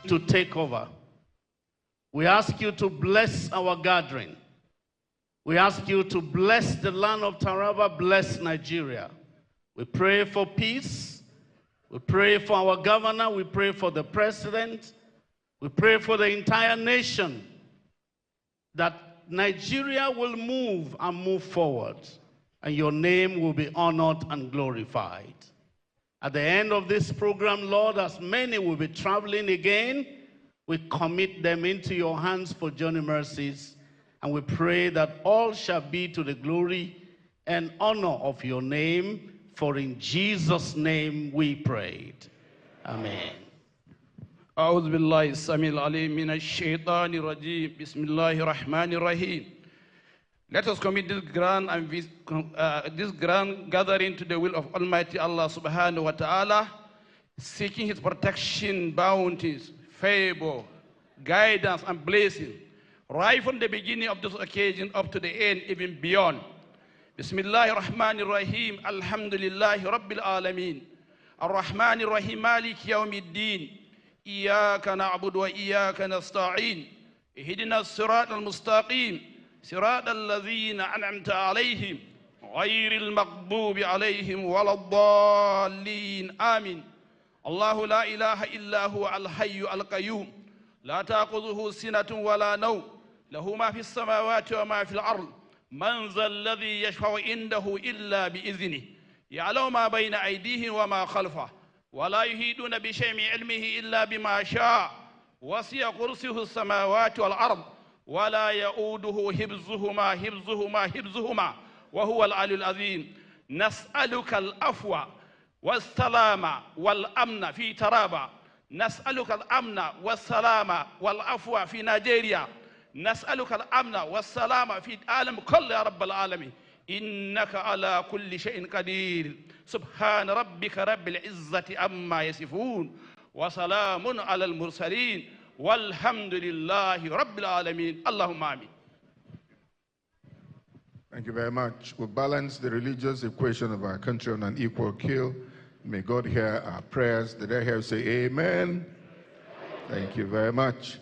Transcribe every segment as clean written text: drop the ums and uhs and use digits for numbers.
to take over. We ask you to bless our gathering. We ask you to bless the land of Taraba, bless Nigeria. We pray for peace. We pray for our governor. We pray for the president. We pray for the entire nation, that Nigeria will move and move forward, and your name will be honored and glorified. At the end of this program, Lord, as many will be traveling again, we commit them into your hands for journey mercies, and we pray that all shall be to the glory and honor of your name, for in Jesus' name we prayed. Amen. أعوذ بالله السميع العليم من الشيطان الرجيم بسم الله الرحمن الرحيم. Let us commit this grand gathering to the will of Almighty Allah subhanahu wa ta'ala, seeking His protection, bounties, favor, guidance, and blessing, right from the beginning of this occasion up to the end, even beyond. Bismillahir Rahmanir Rahim. Alhamdulillahi Rabbil Alameen. Ar-Rahmanir Rahim. Maliki Yawmiddin. إياك نعبد وإياك نستعين اهدنا الصراط المستقيم صراط الذين أنعمت عليهم غير المغضوب عليهم ولا الضالين آمين. الله لا إله إلا هو الحي القيوم لا تأخذه سنة ولا نوم له ما في السماوات وما في الأرض من ذا الذي يشفع عنده إلا بإذنه يعلم ما بين أيديهم وما خلفه ولا يهيدون بشيء من علمه إلا بما شاء وسع كرسيه السماوات والأرض ولا يؤوده حفظهما وهو العلي العظيم. نسألك العفو والسلام والأمن في ترابا. نسألك الأمن والسلام والعفو في نيجيريا. نسألك الأمن والسلام في العالم كله يا رب العالمين. إنك على كل شيء قدير. سبحان ربك رب العزة عما يصفون وسلام على المرسلين والحمد لله رب العالمين. اللهم آمين. Thank you very much. We balance the religious equation of our country on an equal keel. May God hear our prayers. Did I hear you say amen? Thank you very much.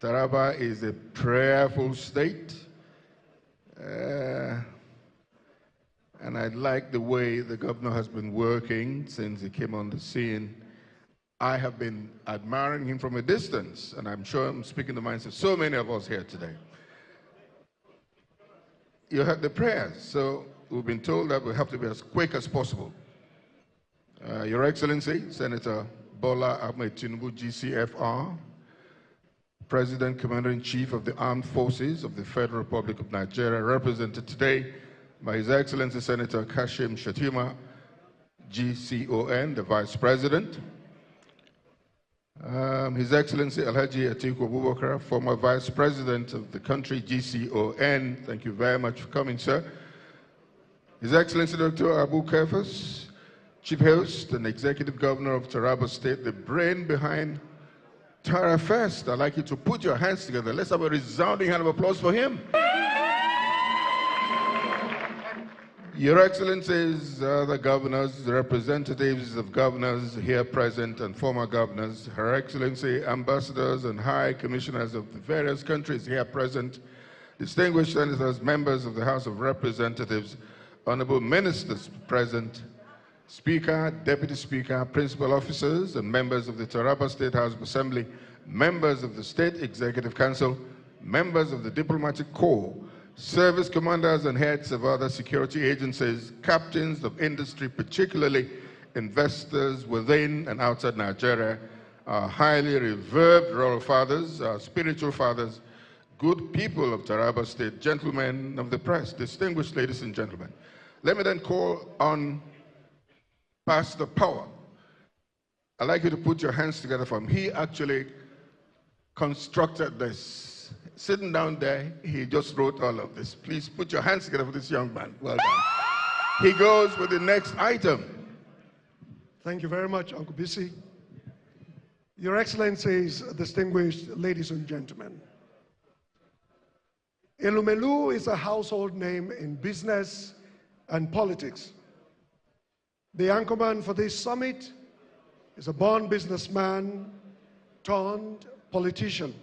Taraba is a prayerful state. And I like the way the governor has been working since he came on the scene. I have been admiring him from a distance, and I'm sure I'm speaking the minds of so many of us here today. You heard the prayers, so we've been told that we have to be as quick as possible. Your Excellency, Senator Bola Ahmed Tinubu, GCFR, President Commander-in-Chief of the Armed Forces of the Federal Republic of Nigeria, represented today by His Excellency Senator Kashim Shettima, GCON, the Vice President. His Excellency Alhaji Atiku Abubakar, former Vice President of the country, GCON. Thank you very much for coming, sir. His Excellency Dr. Abu Kefas, Chief Host and Executive Governor of Taravest State, the brain behind Taravest. I'd like you to put your hands together. Let's have a resounding hand of applause for him. Your Excellencies, the governors, the representatives of governors here present and former governors, Her Excellency, ambassadors and high commissioners of the various countries here present, distinguished senators, members of the House of Representatives, honorable ministers present, Speaker, Deputy Speaker, principal officers, and members of the Taraba State House of Assembly, members of the State Executive Council, members of the Diplomatic Corps, service commanders and heads of other security agencies, captains of industry, particularly investors within and outside Nigeria, our highly revered royal fathers, our spiritual fathers, good people of Taraba State, gentlemen of the press, distinguished ladies and gentlemen. Let me then call on Pastor Power. I'd like you to put your hands together for him. He actually constructed this. Sitting down there, he just wrote all of this. Please put your hands together for this young man. Well done. He goes with the next item. Thank you very much, Uncle Bisi. Your Excellencies, distinguished ladies and gentlemen. Elumelu is a household name in business and politics. The anchorman for this summit is a born businessman turned politician.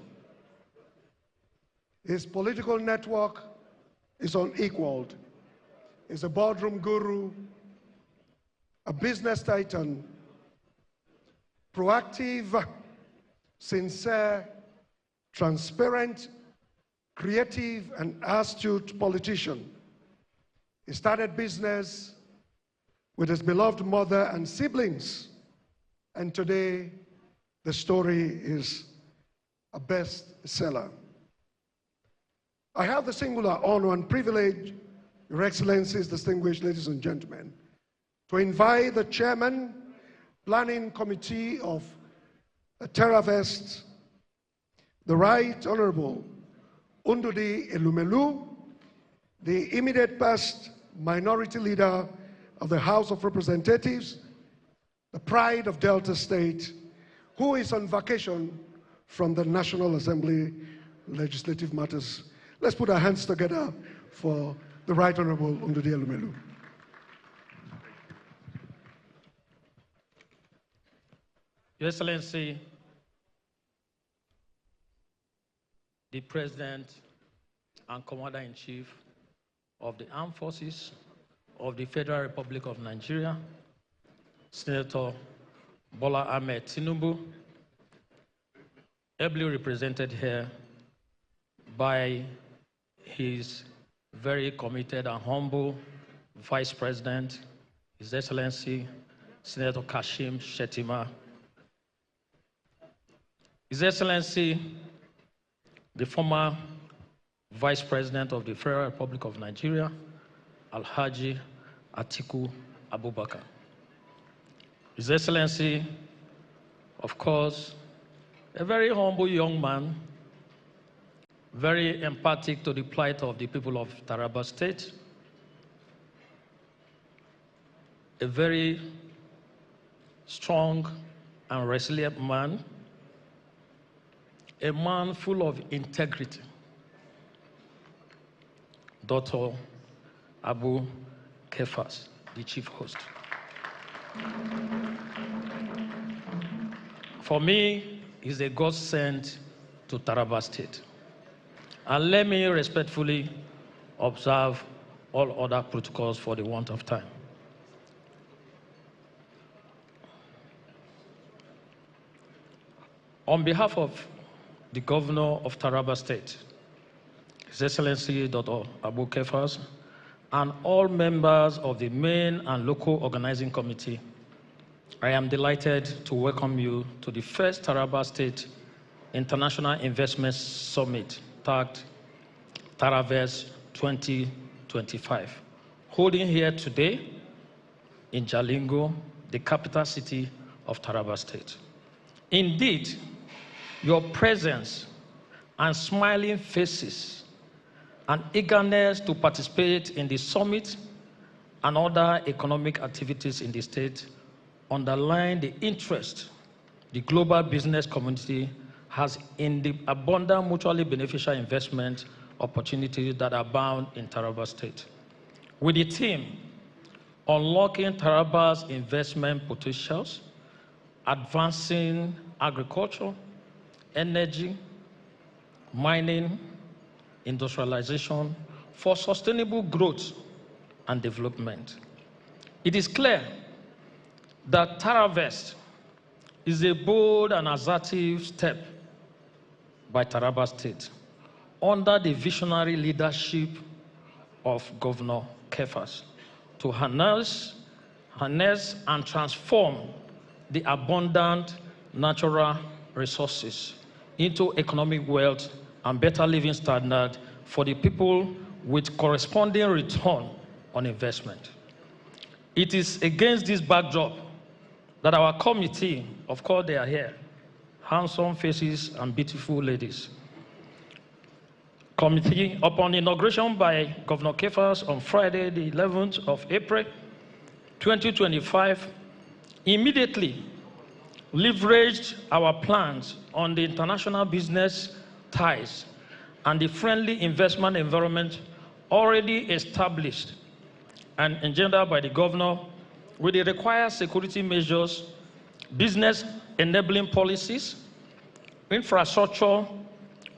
His political network is unequaled. He's a boardroom guru, a business titan, proactive, sincere, transparent, creative, and astute politician. He started business with his beloved mother and siblings, and today the story is a bestseller. I have the singular honor and privilege, Your Excellencies, distinguished ladies and gentlemen, to invite the Chairman, Planning Committee of Taravest, the Right Honorable Undudi Elumelu, the immediate past Minority Leader of the House of Representatives, the pride of Delta State, who is on vacation from the National Assembly Legislative Matters. Let's put our hands together for the Right Honorable Undudi Elumelu. Your Excellency, the President and Commander-in-Chief of the Armed Forces of the Federal Republic of Nigeria, Senator Bola Ahmed Tinubu, ably represented here by his very committed and humble Vice President, His Excellency Senator Kashim Shettima, His Excellency the former Vice President of the Federal Republic of Nigeria, Alhaji Atiku Abubakar. His Excellency, of course, a very humble young man, very empathic to the plight of the people of Taravest State, a very strong and resilient man, a man full of integrity, Dr. Abu Kefas, the chief host. For me, he's a godsend to Taravest State. And let me respectfully observe all other protocols for the want of time. On behalf of the Governor of Taravest State, His Excellency Dr. Abu Kefas, and all members of the main and local organizing committee, I am delighted to welcome you to the first Taravest State International Investment Summit, tagged Taravest 2025, holding here today in Jalingo, the capital city of Taravest State. Indeed, your presence and smiling faces and eagerness to participate in the summit and other economic activities in the state underline the interest the global business community has in the abundant mutually beneficial investment opportunities that abound in Taravest State. With the theme, Unlocking Taravest Investment Potentials, Advancing Agriculture, Energy, Mining, Industrialization for Sustainable Growth and Development. It is clear that Taravest is a bold and assertive step by Taravest State under the visionary leadership of Governor Kefas to harness and transform the abundant natural resources into economic wealth and better living standard for the people with corresponding return on investment. It is against this backdrop that our committee, of course they are here, handsome faces and beautiful ladies, committee, upon inauguration by Governor Kefas on Friday, the 11th of April, 2025, immediately leveraged our plans on the international business ties and the friendly investment environment already established and engendered by the governor with the required security measures, business enabling policies, infrastructure,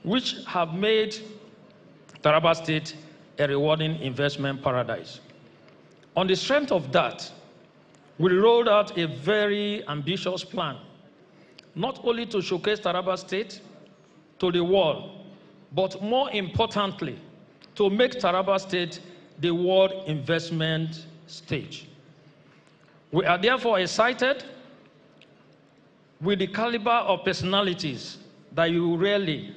which have made Taravest State a rewarding investment paradise. On the strength of that, we rolled out a very ambitious plan, not only to showcase Taravest State to the world, but more importantly, to make Taravest State the world investment stage. We are therefore excited with the caliber of personalities that you rarely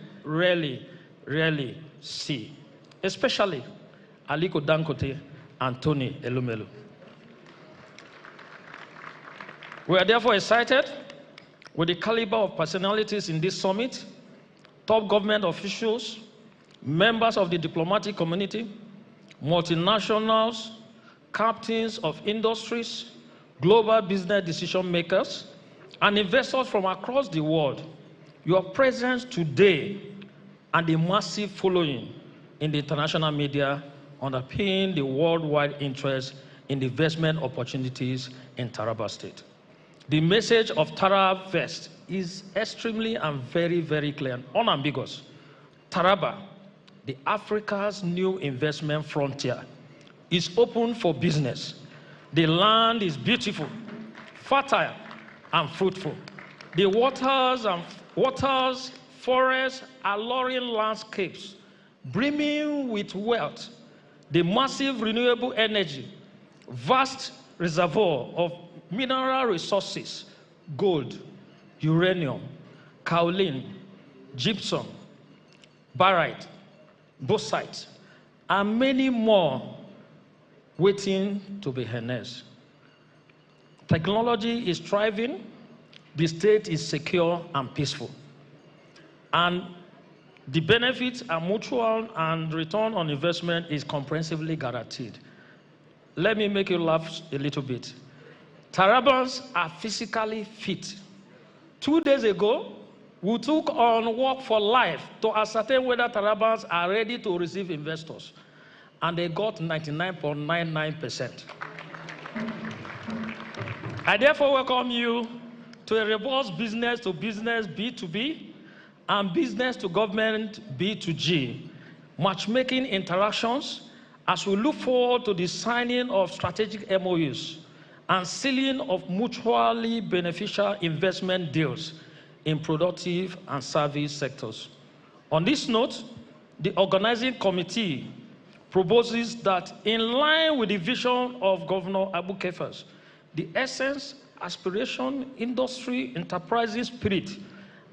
see, especially Aliko Dangote and Tony Elumelu. We are therefore excited with the caliber of personalities in this summit, top government officials, members of the diplomatic community, multinationals, captains of industries, global business decision makers, and investors from across the world. Your presence today and the massive following in the international media underpin the worldwide interest in the investment opportunities in Taravest State. The message of Taravest is extremely and very clear and unambiguous. Taraba, the Africa's new investment frontier, is open for business. The land is beautiful, fertile, and fruitful. The waters, forests, alluring landscapes, brimming with wealth, the massive renewable energy, vast reservoir of mineral resources, gold, uranium, kaolin, gypsum, barite, bauxite, and many more waiting to be harnessed. Technology is thriving, the state is secure and peaceful, and the benefits are mutual and return on investment is comprehensively guaranteed. Let me make you laugh a little bit. Tarabans are physically fit. 2 days ago, we took on Work for Life to ascertain whether Tarabans are ready to receive investors, and they got 99.99%. I therefore welcome you to a robust business to business B2B and business to government B2G matchmaking interactions as we look forward to the signing of strategic MOUs and sealing of mutually beneficial investment deals in productive and service sectors. On this note, the organizing committee proposes that in line with the vision of Governor Abu Kefas, the essence, aspiration, industry, enterprising spirit,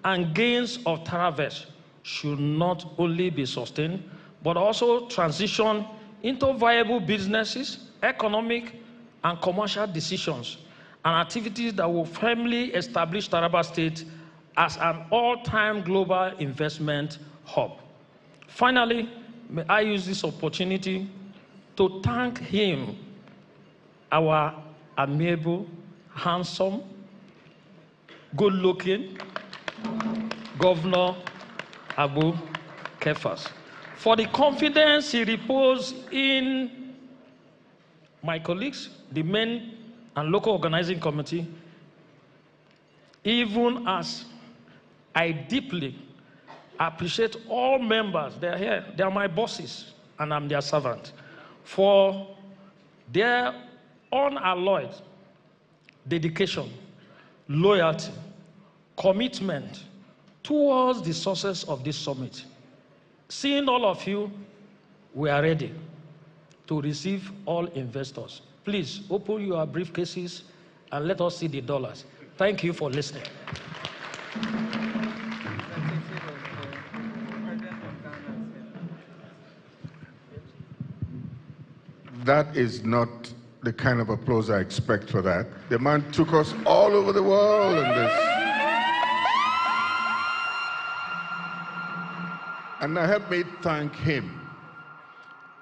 and gains of Taravest should not only be sustained, but also transition into viable businesses, economic and commercial decisions, and activities that will firmly establish Taravest State as an all-time global investment hub. Finally, may I use this opportunity to thank him, our amiable, handsome, good-looking Governor Abu Kefas, for the confidence he reposed in my colleagues, the main and local organizing committee, even as I deeply appreciate all members. They are here, they are my bosses, and I'm their servant, for their unalloyed dedication, loyalty, commitment towards the success of this summit. Seeing all of you, we are ready to receive all investors. Please open your briefcases and let us see the dollars. Thank you for listening. That is not the kind of applause I expect for that. The man took us all over the world in this. And now help me thank him.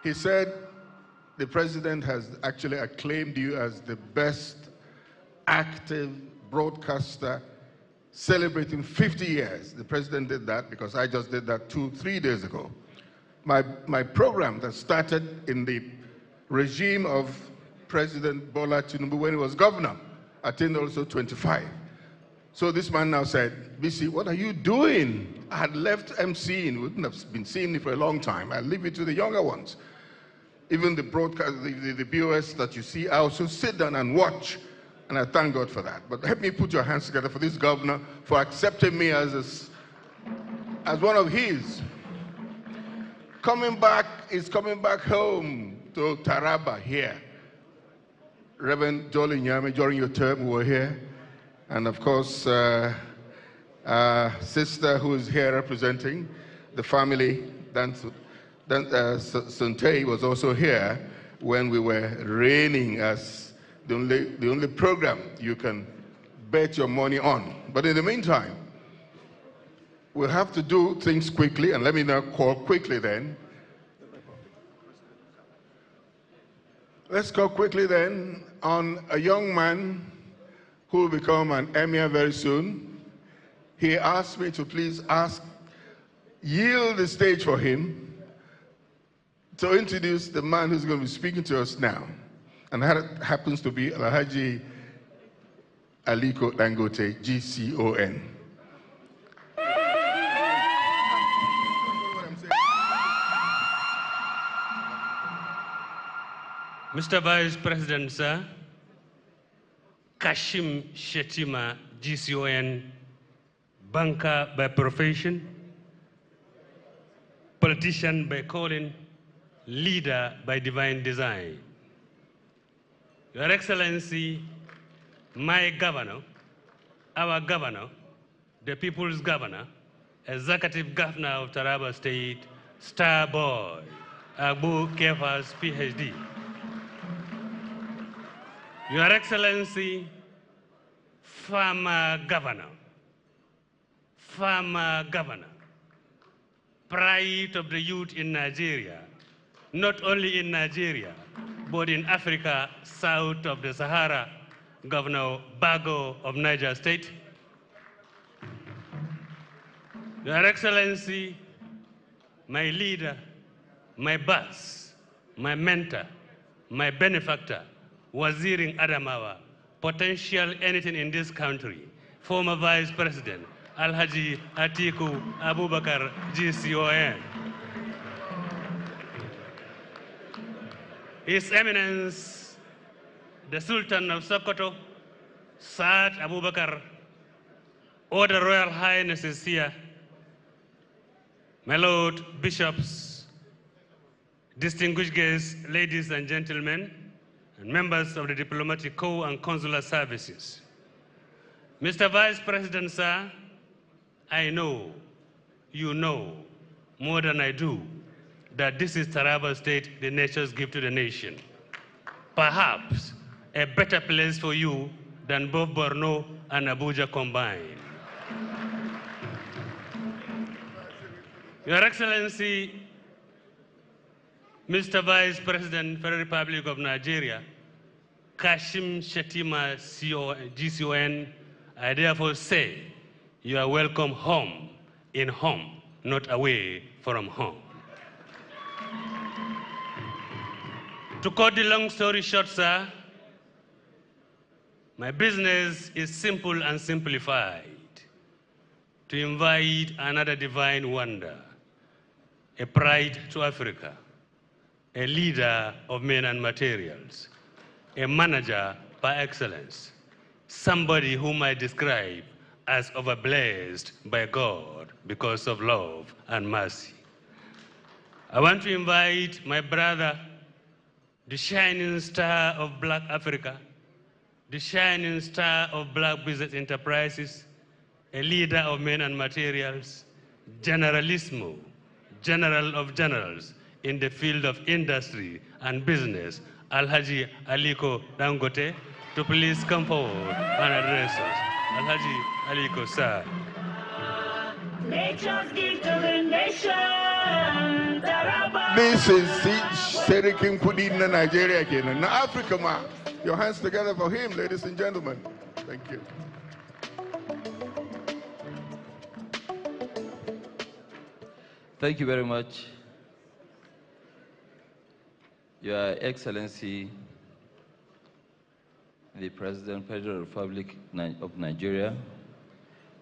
He said the president has actually acclaimed you as the best active broadcaster celebrating 50 years. The president did that because I just did that 2-3 days ago. My program that started in the regime of President Bola Tinubu when he was governor attained also 25. So this man now said, BC, what are you doing? I had left MCing, wouldn't have been seeing it for a long time. I leave it to the younger ones. Even the broadcast, the BOS that you see, I also sit down and watch. And I thank God for that. But help me put your hands together for this governor for accepting me as one of his. Coming back home to Taraba here. Reverend Jolly Nyame, during your term, we were here. And of course, sister who is here representing the family, Suntei, was also here when we were reigning as the only program you can bet your money on. But in the meantime, we'll have to do things quickly, and let me now call quickly then. Let's call quickly then on a young man who will become an emir very soon. He asked me to please yield the stage for him to introduce the man who's going to be speaking to us now. And that happens to be Alhaji Aliko Dangote, GCON. Mr. Vice President, sir, Kashim Shettima, GCON, banker by profession, politician by calling, leader by divine design. Your Excellency, my governor, our governor, the people's governor, executive governor of Taravest State, star boy, Abu Kefas, PhD. Your Excellency, former governor, pride of the youth in Nigeria, not only in Nigeria, but in Africa, south of the Sahara, Governor Bago of Niger State. Your Excellency, my leader, my boss, my mentor, my benefactor, Waziring Adamawa, potential anything in this country, former Vice President, Alhaji Atiku Abubakar, GCON. His Eminence, the Sultan of Sokoto, Saad Abubakar, all the Royal Highnesses here, my Lord Bishops, distinguished guests, ladies and gentlemen, and members of the diplomatic corps and consular services. Mr. Vice President, sir, I know, you know, more than I do, that this is Taravest State, the nature's gift to the nation. Perhaps a better place for you than both Borno and Abuja combined. Your Excellency, Mr. Vice President, Federal Republic of Nigeria, Kashim Shettima, GCON, I therefore say you are welcome home, in home, not away from home. To cut the long story short, sir, my business is simple and simplified. To invite another divine wonder, a pride to Africa, a leader of men and materials, a manager by excellence, somebody whom I describe as overblessed by God because of love and mercy. I want to invite my brother, the shining star of Black Africa, the shining star of Black business enterprises, a leader of men and materials, generalissimo, general of generals in the field of industry and business, Alhaji Aliko Dangote, to please come forward and address us. Alhaji Aliko, sir. Nature's gift to the nation. This is Serikim Kudina, Nigeria again. Now, Africa, man. Your hands together for him, ladies and gentlemen. Thank you. Thank you very much. Your Excellency, the President, Federal Republic of Nigeria,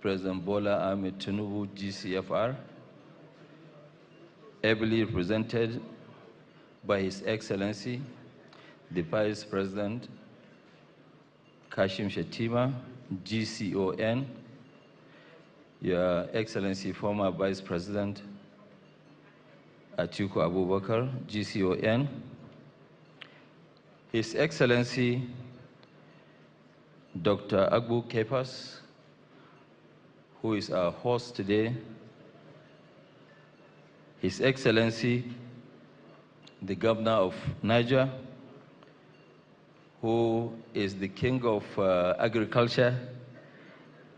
President Bola Ahmed Tinubu, GCFR, ably represented by His Excellency, the Vice President, Kashim Shettima, GCON, Your Excellency, former Vice President, Atiku Abubakar, GCON, His Excellency, Dr. Agbu Kepas, who is our host today, His Excellency, the Governor of Niger, who is the king of agriculture,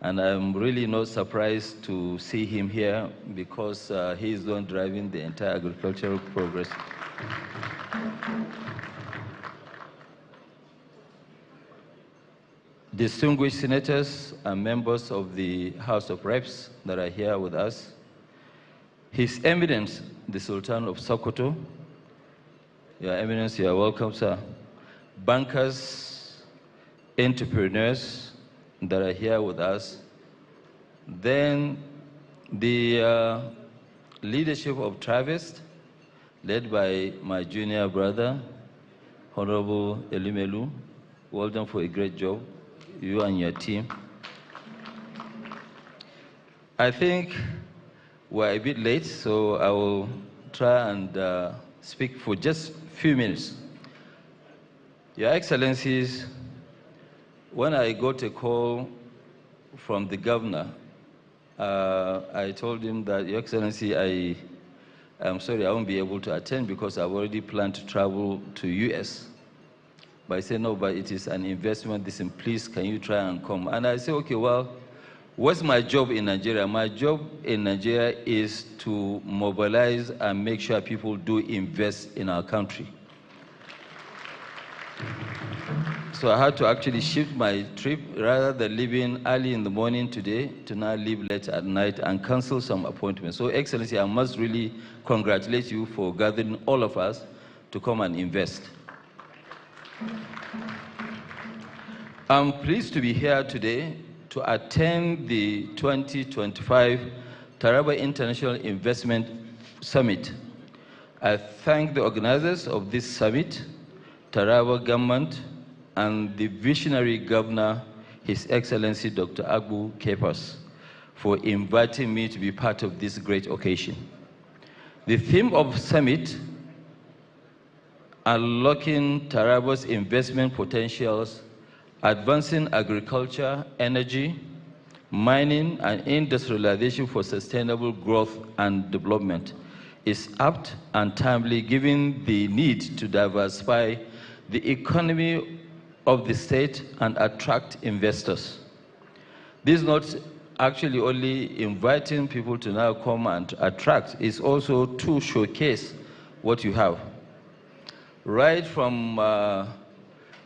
and I'm really not surprised to see him here because he is the one driving the entire agricultural progress. Distinguished senators and members of the House of Reps that are here with us, His Eminence, the Sultan of Sokoto, Your Eminence, you are welcome, sir. Bankers, entrepreneurs that are here with us, then the leadership of Taravest, led by my junior brother, Honorable Elimelu. Well done for a great job, you and your team. I think we're a bit late, so I will try and speak for just a few minutes. Your Excellencies, when I got a call from the governor, I told him that, Your Excellency, I'm sorry, I won't be able to attend because I've already planned to travel to US. But I said, no, but it is an investment. They said, please, can you try and come? And I said, okay, well, what's my job in Nigeria? My job in Nigeria is to mobilize and make sure people do invest in our country. So I had to actually shift my trip rather than leaving early in the morning today to now leave late at night and cancel some appointments. So, Excellency, I must really congratulate you for gathering all of us to come and invest. I'm pleased to be here today to attend the 2025 Taraba International Investment Summit. I thank the organizers of this summit, Taraba government, and the visionary governor, His Excellency Dr. Agbu Kepas, for inviting me to be part of this great occasion. The theme of the summit, Unlocking Taraba's Investment Potentials, Advancing Agriculture, Energy, Mining, and Industrialization for Sustainable Growth and Development, is apt and timely given the need to diversify the economy of the state and attract investors. This is not actually only inviting people to now come and attract, it's also to showcase what you have. Right from,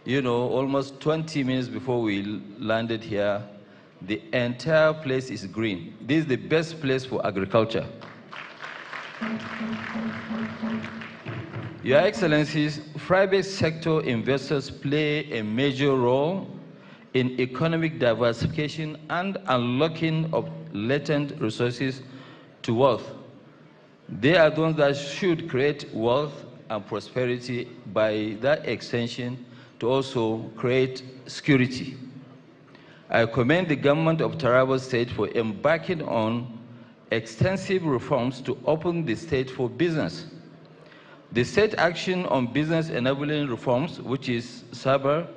almost 20 minutes before we landed here, the entire place is green. This is the best place for agriculture. Your Excellencies, private sector investors play a major role in economic diversification and unlocking of latent resources to wealth. They are the ones that should create wealth and prosperity, by that extension, to also create security. I commend the government of Taraba State for embarking on extensive reforms to open the state for business. The State Action on Business Enabling Reforms, which is SABR,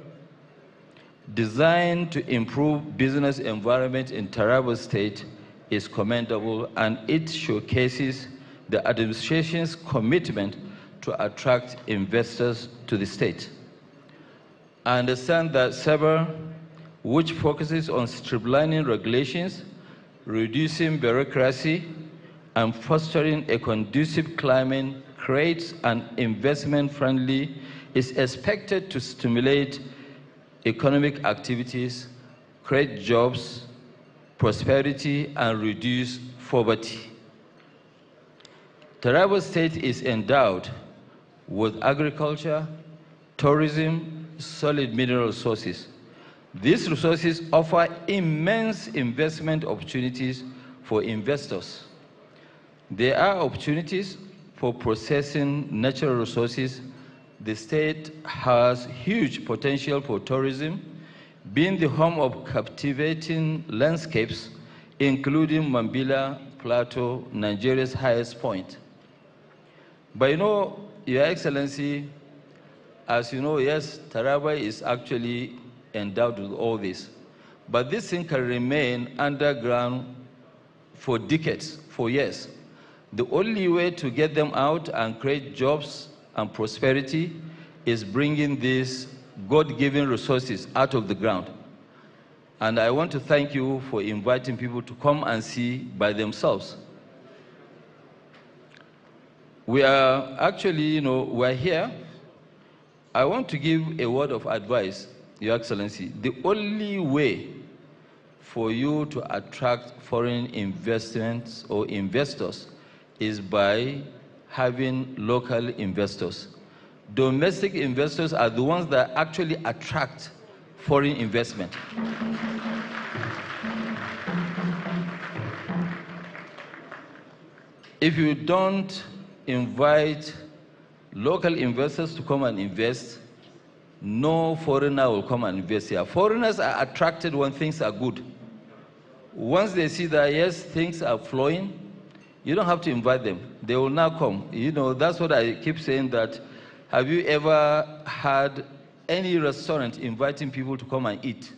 designed to improve business environment in Taraba State, is commendable, and it showcases the administration's commitment to attract investors to the state. I understand that SABR, which focuses on streamlining regulations, reducing bureaucracy, and fostering a conducive climate, creates an investment-friendly, is expected to stimulate economic activities, create jobs, prosperity, and reduce poverty. Taraba State is endowed with agriculture, tourism, solid mineral resources. These resources offer immense investment opportunities for investors. There are opportunities for processing natural resources. The state has huge potential for tourism, being the home of captivating landscapes, including Mambila Plateau, Nigeria's highest point. But you know, Your Excellency, as you know, yes, Taravest is actually endowed with all this. But this thing can remain underground for decades, for years. The only way to get them out and create jobs and prosperity is bringing these God-given resources out of the ground. And I want to thank you for inviting people to come and see by themselves. We are actually, we're here. I want to give a word of advice, Your Excellency. The only way for you to attract foreign investments or investors is by having local investors. Domestic investors are the ones that actually attract foreign investment. If you don't invite local investors to come and invest, no foreigner will come and invest here. Foreigners are attracted when things are good. Once they see that, yes, things are flowing, you don't have to invite them. They will now come. That's what I keep saying, that have you ever had any restaurant inviting people to come and eat?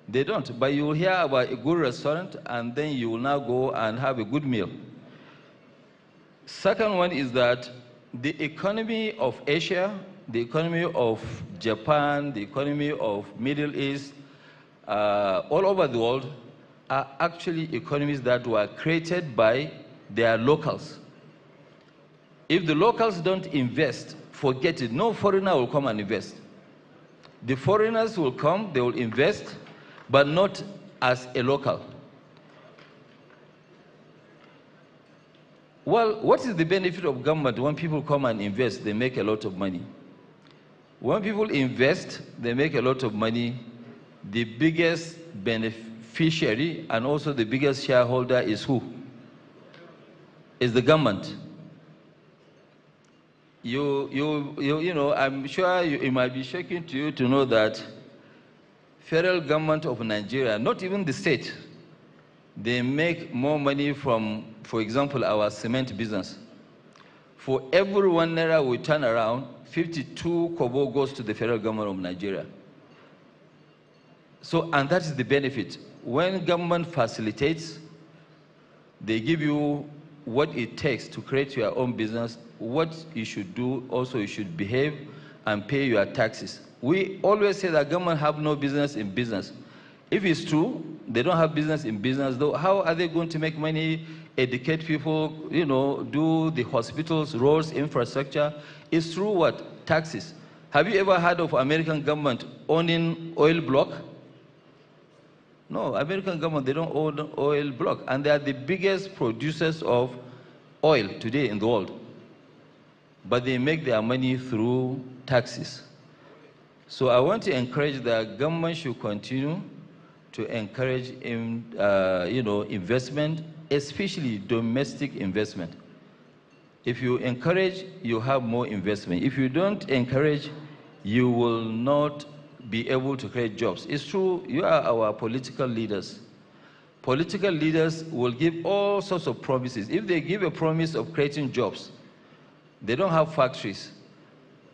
They don't. But you will hear about a good restaurant, and then you will now go and have a good meal. Second one is that the economy of Asia, the economy of Japan, the economy of Middle East, all over the world, are actually economies that were created by their locals. If the locals don't invest, forget it. No foreigner will come and invest. The foreigners will come, they will invest, but not as a local. Well, what is the benefit of government when people come and invest? They make a lot of money. When people invest, they make a lot of money. The biggest beneficiary and also the biggest shareholder is who? Is the government. I'm sure it might be shocking to you to know that federal government of Nigeria, not even the state, they make more money from, for example, our cement business. For every 1 naira we turn around, 52 kobo goes to the federal government of Nigeria. So, and that is the benefit. When government facilitates, they give you what it takes to create your own business, what you should do, also you should behave and pay your taxes. We always say that government have no business in business. If it's true, they don't have business in business, though, how are they going to make money, educate people, do the hospitals, roads, infrastructure? It's through what? Taxes. Have you ever heard of American government owning oil block? No, American government, they don't own oil block, and they are the biggest producers of oil today in the world. But they make their money through taxes. So I want to encourage the government should continue to encourage investment, especially domestic investment. If you encourage, you have more investment. If you don't encourage, you will not be able to create jobs. It's true, you are our political leaders. Political leaders will give all sorts of promises. If they give a promise of creating jobs, they don't have factories.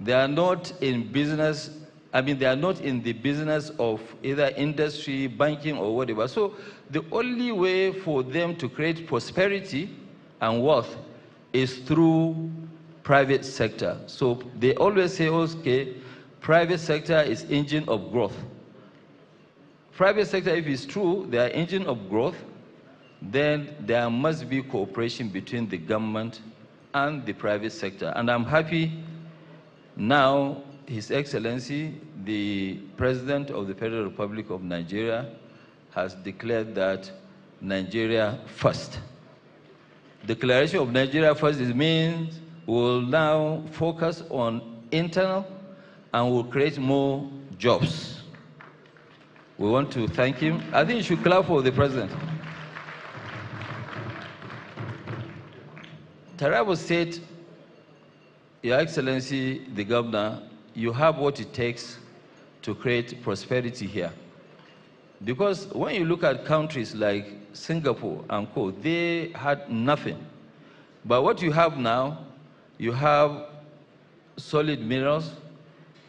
They are not in business. They are not in the business of either industry, banking, or whatever. So the only way for them to create prosperity and wealth is through private sector. So they always say, okay, private sector is engine of growth. Private sector, if it's true, they are engine of growth, then there must be cooperation between the government and the private sector. And I'm happy now His Excellency, the President of the Federal Republic of Nigeria, has declared that Nigeria first. Declaration of Nigeria first means we'll now focus on internal and will create more jobs. We want to thank him. I think you should clap for the president. Taravest State, Your Excellency, the governor, you have what it takes to create prosperity here. Because when you look at countries like Singapore and Co., they had nothing. But what you have now, you have solid minerals,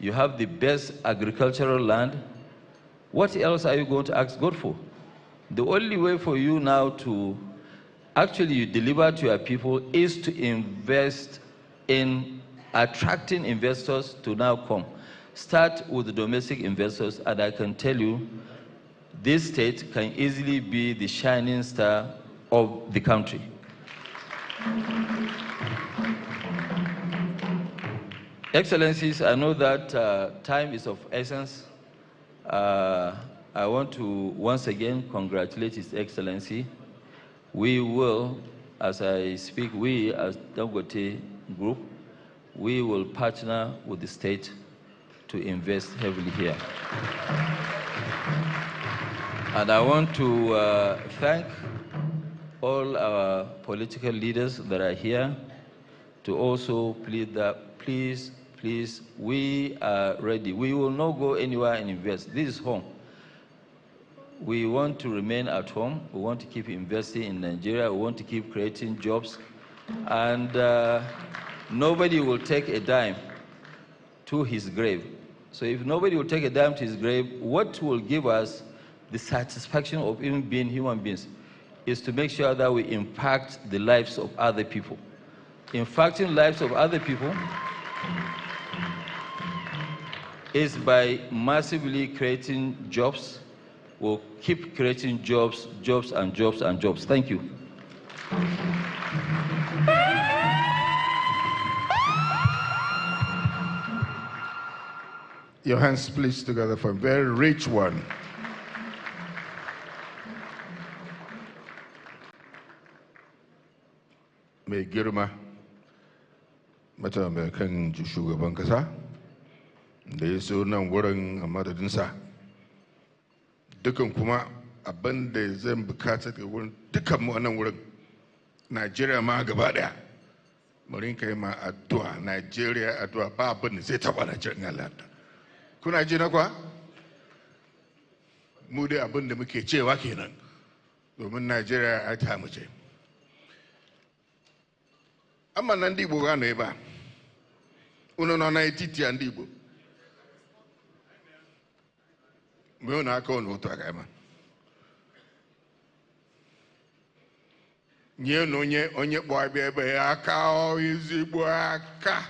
you have the best agricultural land. What else are you going to ask God for? The only way for you now to actually deliver to your people is to invest in attracting investors to now come. Start with the domestic investors, and I can tell you, this state can easily be the shining star of the country. Excellencies, I know that time is of essence. I want to once again congratulate His Excellency. We will, as I speak, we as Dangote Group, we will partner with the state to invest heavily here. And I want to thank all our political leaders that are here to also plead that, please, we are ready. We will not go anywhere and invest. This is home. We want to remain at home. We want to keep investing in Nigeria. We want to keep creating jobs. And nobody will take a dime to his grave. So if nobody will take a dime to his grave, what will give us the satisfaction of even being human beings is to make sure that we impact the lives of other people. Impacting lives of other people is by massively creating jobs. We'll keep creating jobs, jobs, and jobs, and jobs. Thank you. Your hands please together for a very rich one. Mai girma mataimakin shugaban kasa da ya so nan wurin a madadinsa, dukan kuma abin da zan bukata daga wurin dukan mu nan wurin Najeriya ma gaba daya mu rinka yi ma addu'a, Najeriya addu'a, ba abin da zai taba Najeriya Allah. Kuna ji na kwa? Mu dai abin da muke cewa kenan, domin Najeriya a ta mu ce. Amma nan Igbo ga no ebe a, unu nọ n'etiti ndị Igbo, mgbe unu aka unu otu aka ema, nye na onye kpọ abịa ebe ya aka, ezigbo aka.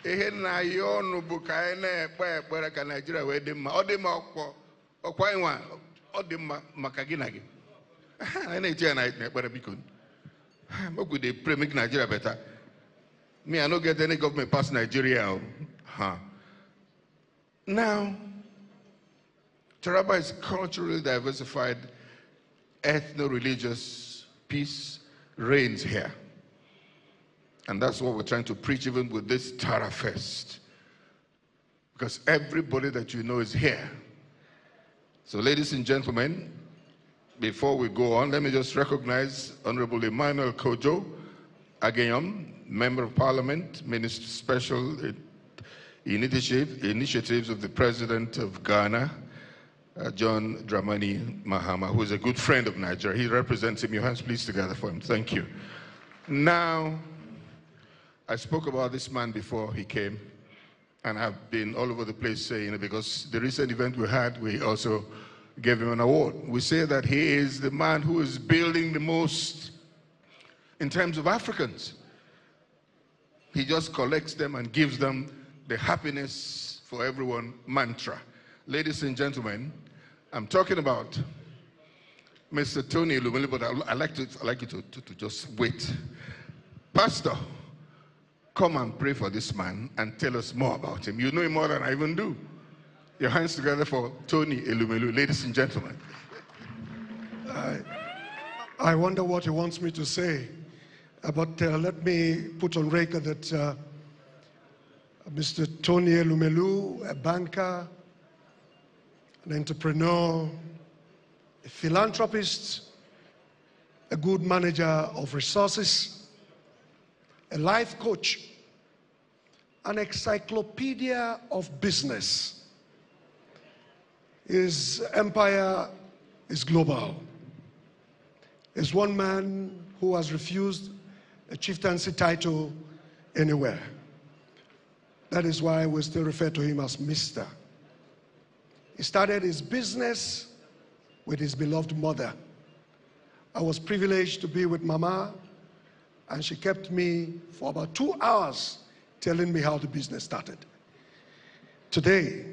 Ihe na ya ọnụ bụ ka anyị na-ekpe ekpere ka Nigeria wee dị mma. Ọ dị mma ọkwa ịnwa, ọ dị mma maka gị na gị. Anyị na-eti ya na ekpere biko. Make we dey pray make Nigeria better. Me, I don't get any government past Nigeria. Now, Taraba is culturally diversified, ethno-religious peace reigns here. And that's what we're trying to preach even with this Taravest. Because everybody that you know is here. So ladies and gentlemen, before we go on, let me just recognize Honorable Emmanuel Kojo Ageyom, Member of Parliament, Minister Special Initiatives of the President of Ghana, John Dramani Mahama, who is a good friend of Nigeria. He represents him. Your hands please together for him. Thank you. Now, I spoke about this man before he came, and I've been all over the place saying it because the recent event we had, we also gave him an award. We say that he is the man who is building the most in terms of Africans. He just collects them and gives them the happiness for everyone mantra. Ladies and gentlemen, I'm talking about Mr. Tony Elumelu, but I'd like you to just wait. Pastor, come and pray for this man and tell us more about him. You know him more than I even do. Your hands together for Tony Elumelu, ladies and gentlemen. I wonder what he wants me to say, but let me put on record that Mr. Tony Elumelu, a banker, an entrepreneur, a philanthropist, a good manager of resources, a life coach, an encyclopedia of business. His empire is global. He's one man who has refused a chieftaincy title anywhere. That is why we still refer to him as Mr. He started his business with his beloved mother. I was privileged to be with Mama, and she kept me for about 2 hours telling me how the business started. Today,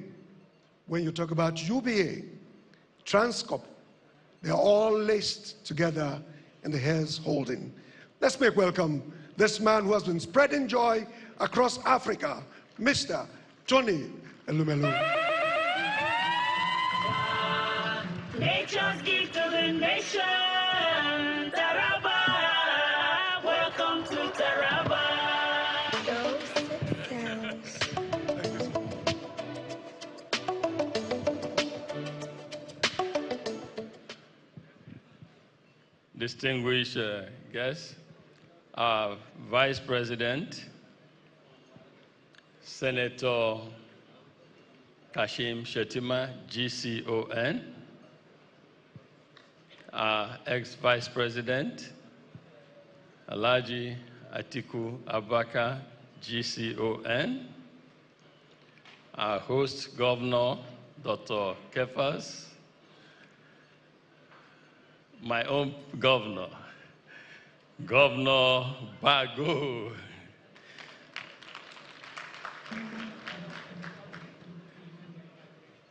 when you talk about UBA, Transcorp, they're all laced together in the Heirs Holding. Let's make welcome this man who has been spreading joy across Africa, Mr. Tony Elumelu. Nature's gift to the nation, Taraba. Welcome to Taraba. Distinguished guests, our Vice President, Senator Kashim Shettima, GCON, our ex-Vice President, Alhaji Atiku Abubakar, GCON, our host Governor, Dr. Kefas, my own governor, Governor Bago,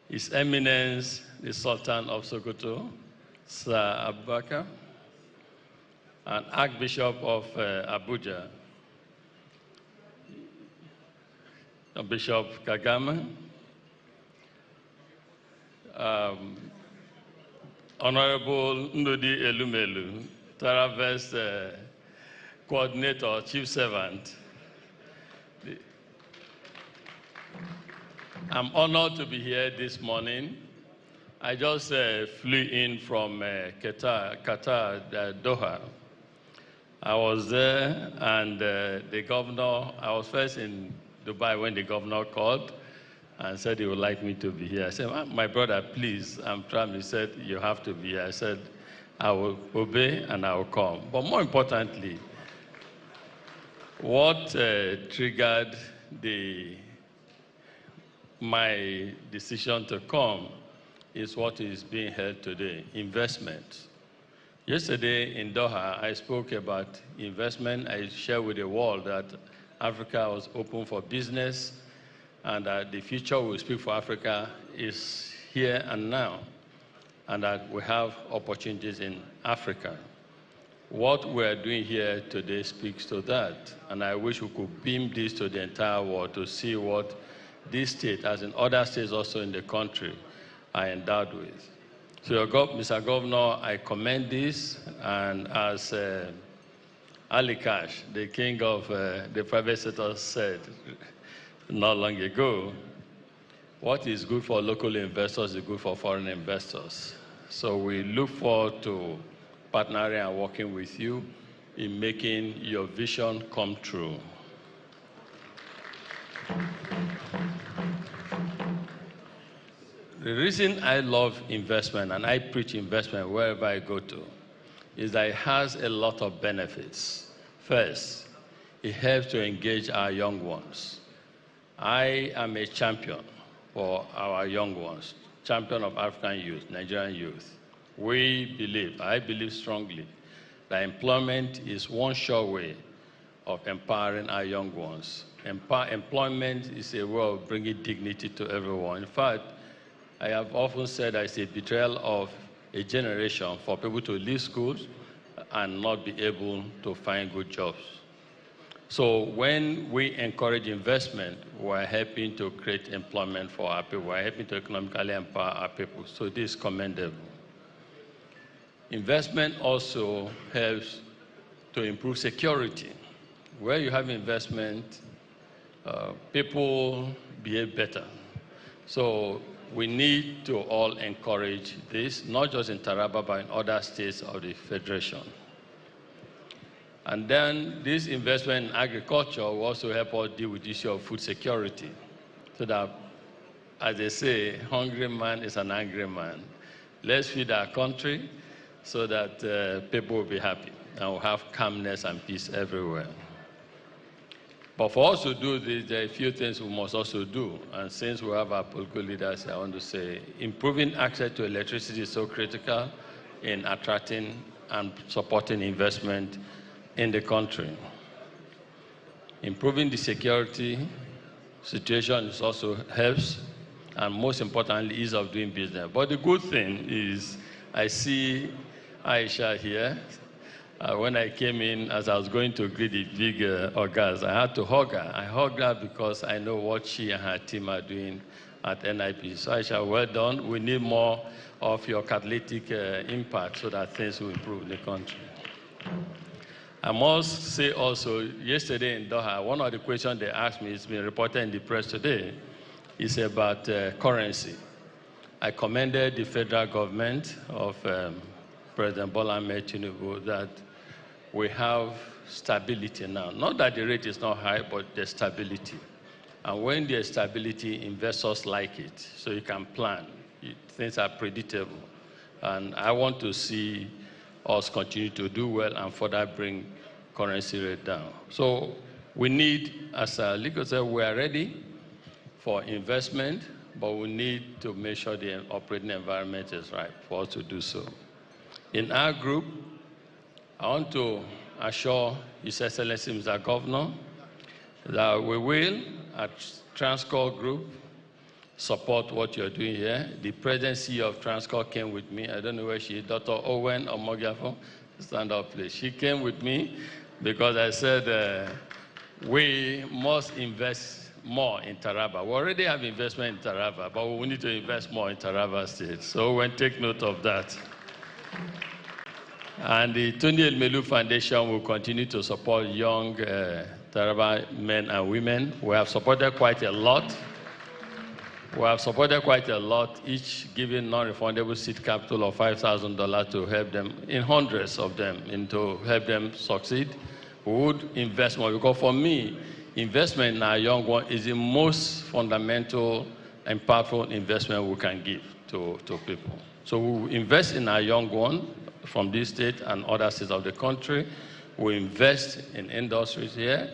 His Eminence, the Sultan of Sokoto, Sir Abubakar, and Archbishop of Abuja, Bishop Kagame, Honorable Ndudi Elumelu, Taravest Coordinator, Chief Servant. I'm honored to be here this morning. I just flew in from Qatar, Doha. I was there, and the governor, I was first in Dubai when the governor called and said he would like me to be here. I said, my brother, please, I'm traveling. He said, you have to be here. I said, I will obey and I will come. But more importantly, what triggered my decision to come is what is being held today, investment. Yesterday in Doha, I spoke about investment. I shared with the world that Africa was open for business, and that the future we speak for Africa is here and now, and that we have opportunities in Africa. What we're doing here today speaks to that, and I wish we could beam this to the entire world to see what this state, as in other states also in the country, are endowed with. So, Mr. Governor, I commend this, and as Ali Cash, the king of the private sector, said not long ago, what is good for local investors is good for foreign investors. So we look forward to partnering and working with you in making your vision come true. The reason I love investment, and I preach investment wherever I go to, is that it has a lot of benefits. First, it helps to engage our young ones. I am a champion for our young ones, champion of African youth, Nigerian youth. I believe strongly, that employment is one sure way of empowering our young ones. Employment is a way of bringing dignity to everyone. In fact, I have often said that it's a betrayal of a generation for people to leave schools and not be able to find good jobs. So when we encourage investment, we're helping to create employment for our people. We're helping to economically empower our people. So this is commendable. Investment also helps to improve security. Where you have investment, people behave better. So we need to all encourage this, not just in Taraba, but in other states of the Federation. And then this investment in agriculture will also help us deal with the issue of food security, so that, as they say, hungry man is an angry man. Let's feed our country so that people will be happy and we'll have calmness and peace everywhere. But for us to do this, there are a few things we must also do. And since we have our political leaders, I want to say improving access to electricity is so critical in attracting and supporting investment in the country. Improving the security situation also helps, and most importantly, ease of doing business. But the good thing is, I see Aisha here. When I came in, as I was going to greet the big organs, I had to hug her. I hugged her because I know what she and her team are doing at NIP. So Aisha, well done. We need more of your catalytic impact so that things will improve in the country. I must say also, yesterday in Doha, one of the questions they asked me, it's been reported in the press today, is about currency. I commended the federal government of President Bola Ahmed Tinubu that we have stability now. Not that the rate is not high, but there's stability. And when there's stability, investors like it, so you can plan. Things are predictable. And I want to see us continue to do well and further bring currency rate down. So we need, as Liko said, we are ready for investment, but we need to make sure the operating environment is right for us to do so. In our group, I want to assure His Excellency Mr. Governor that we will, at Transcorp Group, support what you're doing here. The presidency of Transcorp came with me. I don't know where she is, Dr. Owen Omogiafo, stand up please. She came with me because I said we must invest more in Taraba. We already have investment in Taraba, but we need to invest more in Taraba State. So we'll take note of that. And the Tony Elmelu Foundation will continue to support young Taraba men and women. We have supported quite a lot. We have supported quite a lot, each giving non-refundable seed capital of $5,000 to help them, in hundreds of them, and to help them succeed. We would invest more, because for me, investment in our young one is the most fundamental and powerful investment we can give to people. So we will invest in our young one from this state and other states of the country. We invest in industries here,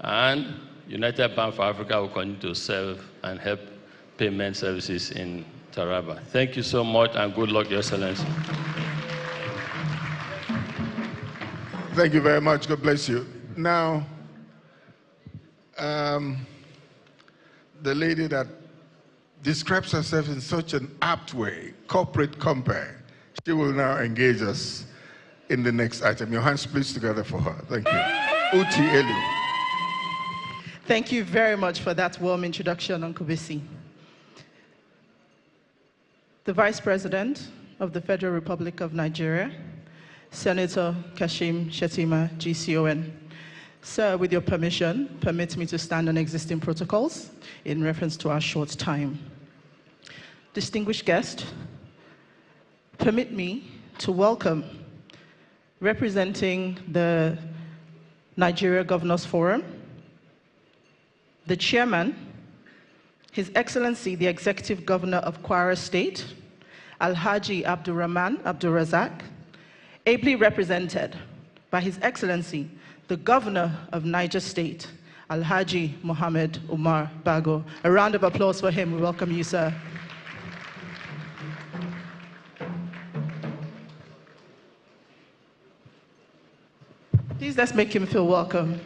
and United Bank for Africa will continue to serve and help payment services in Taraba. Thank you so much, and good luck, Your Excellency. Thank you very much. God bless you. Now, the lady that describes herself in such an apt way, corporate compare, she will now engage us in the next item. Your hands please together for her. Thank you. Uti Elu. Thank you very much for that warm introduction, Uncle Bisi. The Vice President of the Federal Republic of Nigeria, Senator Kashim Shettima, GCON. Sir, with your permission, permit me to stand on existing protocols in reference to our short time. Distinguished guest, permit me to welcome, representing the Nigeria Governors Forum, the chairman, His Excellency, the Executive Governor of Kwara State, Alhaji Abdurrahman Abdurrazak, ably represented by His Excellency, the Governor of Niger State, Alhaji Mohammed Umar Bago. A round of applause for him. We welcome you, sir. Please, let's make him feel welcome.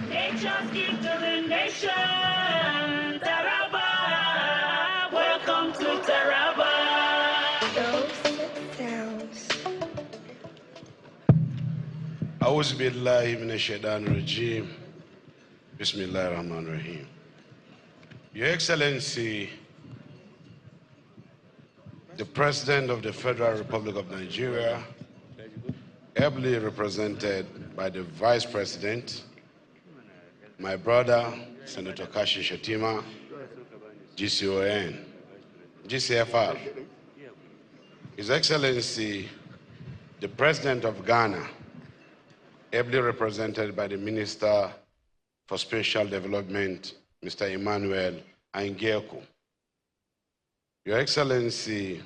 Nature's gift to the nation, Taraba. Welcome to Taraba. A'udhu billahi minash shaitanir rajim. Bismillahir Rahmanir Rahim. Your Excellency, the President of the Federal Republic of Nigeria, ably represented by the Vice President, my brother, Senator Kashim Shettima, GCON, GCFR, His Excellency, the President of Ghana, ably represented by the Minister for Spatial Development, Mr. Emmanuel Aingeku, Your Excellency,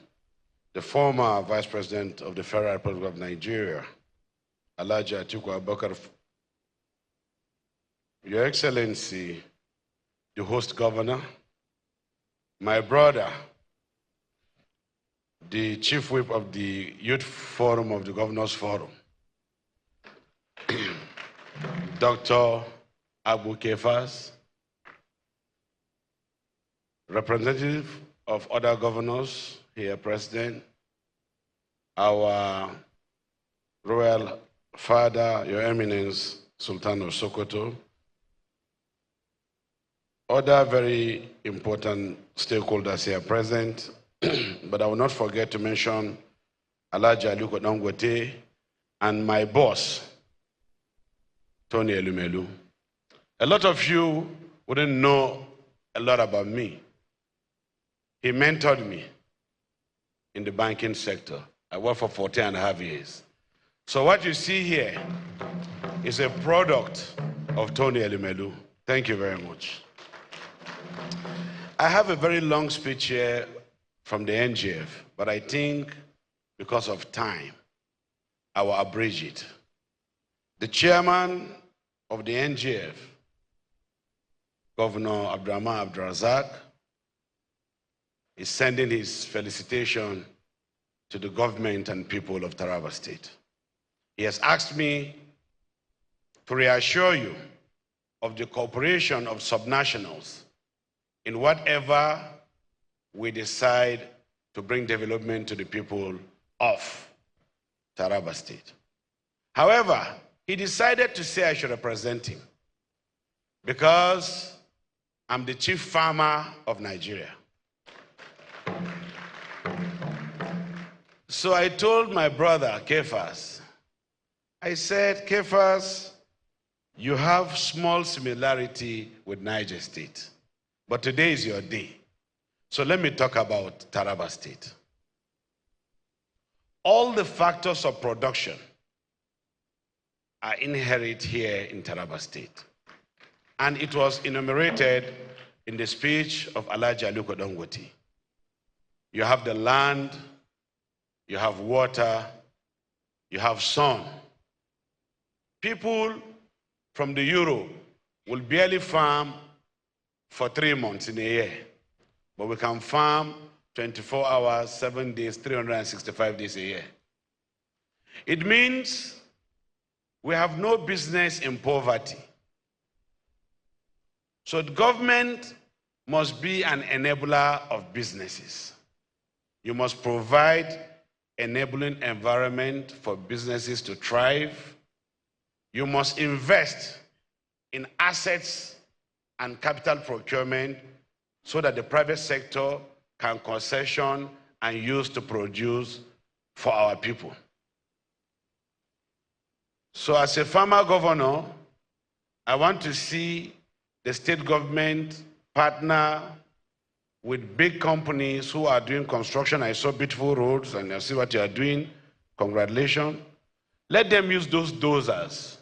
the former Vice President of the Federal Republic of Nigeria, Alhaji Atiku Abubakar, Your Excellency, the host governor, my brother, the Chief Whip of the Youth Forum of the Governors Forum, Dr. Abu Kefas, representative of other governors here present, our Royal Father, Your Eminence, Sultan of Sokoto, other very important stakeholders here present, but I will not forget to mention Alhaji Aliko Dangote and my boss, Tony Elumelu. A lot of you wouldn't know a lot about me. He mentored me in the banking sector. I worked for 14.5 years. So what you see here is a product of Tony Elumelu. Thank you very much. I have a very long speech here from the NGF, but I think because of time, I will abridge it. The chairman of the NGF, Governor Abdurrahman Abdurazak, is sending his felicitation to the government and people of Taravest State. He has asked me to reassure you of the cooperation of subnationals in whatever we decide to bring development to the people of Taravest State. However, he decided to say I should represent him because I'm the chief farmer of Nigeria. So I told my brother, Kefas, I said, Kefas, you have small similarity with Niger State, but today is your day. So let me talk about Taravest State. All the factors of production are inherent here in Taravest State. And it was enumerated in the speech of Alhaji Aliko Dangote. You have the land, you have water, you have sun. People from the Europe will barely farm for 3 months in a year, but we can farm 24 hours, 7 days, 365 days a year. It means we have no business in poverty. So the government must be an enabler of businesses. You must provide enabling environment for businesses to thrive. You must invest in assets and capital procurement so that the private sector can concession and use to produce for our people. So as a farmer governor, I want to see the state government partner with big companies who are doing construction. I saw beautiful roads and I see what you are doing. Congratulations. Let them use those dozers.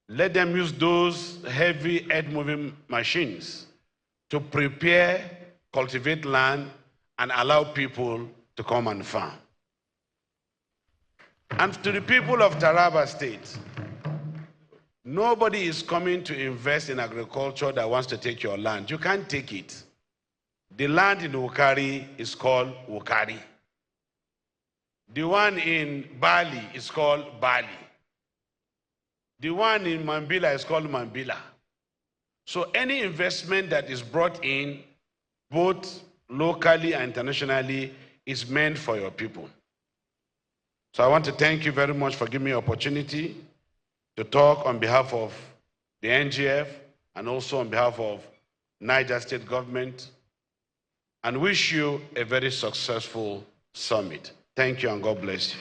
Let them use those heavy earth-moving machines to prepare, cultivate land, and allow people to come and farm. And to the people of Taravest State, nobody is coming to invest in agriculture that wants to take your land. You can't take it. The land in Wukari is called Wukari. The one in Bali is called Bali. The one in Mambila is called Mambila. So any investment that is brought in, both locally and internationally, is meant for your people. So I want to thank you very much for giving me an opportunity to talk on behalf of the NGF and also on behalf of Niger State government, and wish you a very successful summit. Thank you and God bless you.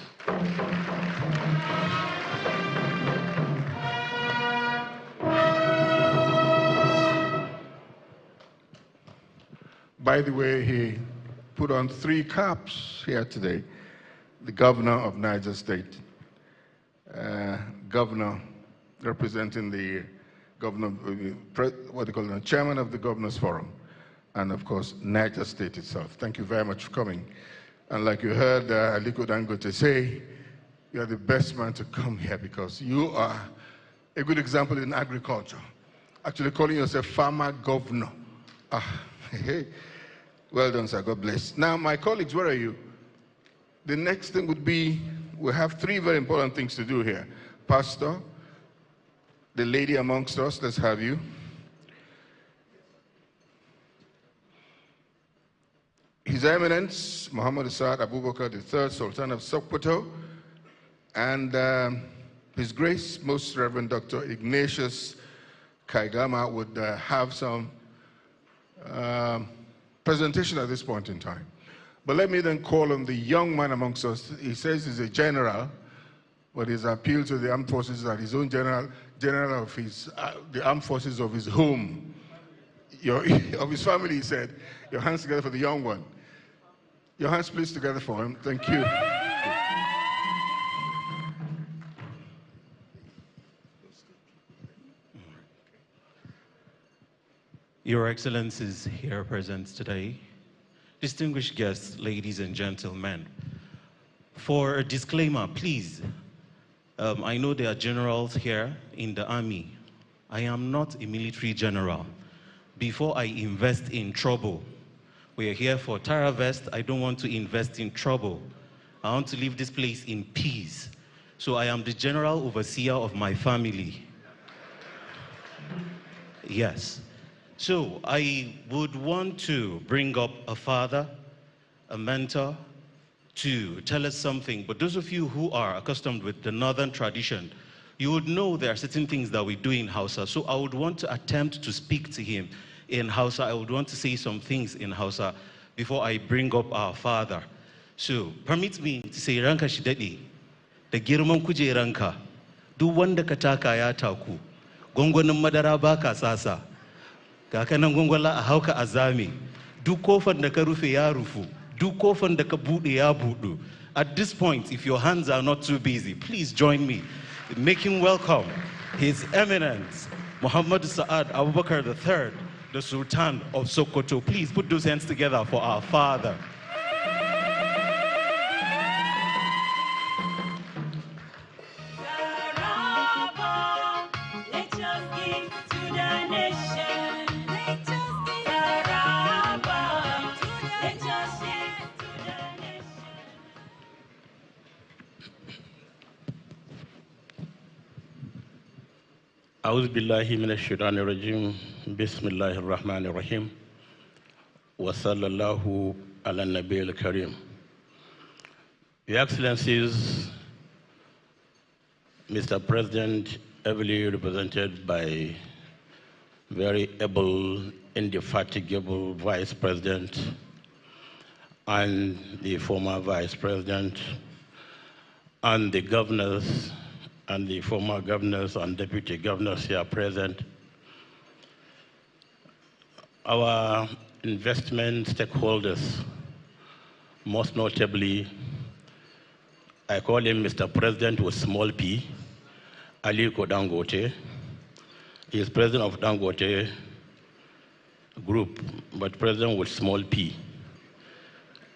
By the way, he put on 3 caps here today. The governor of Niger State, governor representing the governor, what they call it, chairman of the Governors Forum, and of course, Niger State itself. Thank you very much for coming. And like you heard Aliko Dangote say, you are the best man to come here because you are a good example in agriculture. Actually calling yourself farmer governor. Well done, sir. God bless. Now, my colleagues, where are you? The next thing would be, we have 3 very important things to do here. Pastor, the lady amongst us, let's have you. His Eminence, Muhammad Saad Abubakar III, Sultan of Sokoto, and His Grace, Most Reverend Dr. Ignatius Kaigama would have some presentation at this point in time. But let me then call on the young man amongst us. He says he's a general, but his appeal to the armed forces is that his own general of his, the armed forces of his home, of his family, he said. Your hands together for the young one. Your hands please together for him. Thank you. Your Excellencies here present today, distinguished guests, ladies and gentlemen. For a disclaimer, please, I know there are generals here in the army. I am not a military general. Before I invest in trouble, we are here for Taravest. I don't want to invest in trouble. I want to leave this place in peace. So I am the general overseer of my family. Yes. So I would want to bring up a father, a mentor, to tell us something. But those of you who are accustomed with the northern tradition, you would know there are certain things that we do in Hausa. So I would want to attempt to speak to him in Hausa. I would want to say some things in Hausa before I bring up our father. So permit me to say, Ranka Shidadi, da girman kujeranka, duk wanda ka taka ya taku, gwangwanin madara baka sasa. Kakanan gwangwala a hauka azami, duk kofar da ka rufe ya rufu, duk kofar da ka bude ya budu. At this point, if your hands are not too busy, please join me in making welcome His Eminence, Muhammad Saad Abubakar III, the Sultan of Sokoto. Please put those hands together for our father. أعوذ بالله من الشيطان الرجيم بسم الله الرحمن الرحيم وصلى الله على النبي الكريم. Your Excellencies, Mr. President, ably represented by very able, indefatigable Vice President and the former Vice President and the governors and the former governors and deputy governors here present, our investment stakeholders, most notably, I call him Mr. President with small p, Aliko Dangote. He is president of Dangote Group, but president with small p.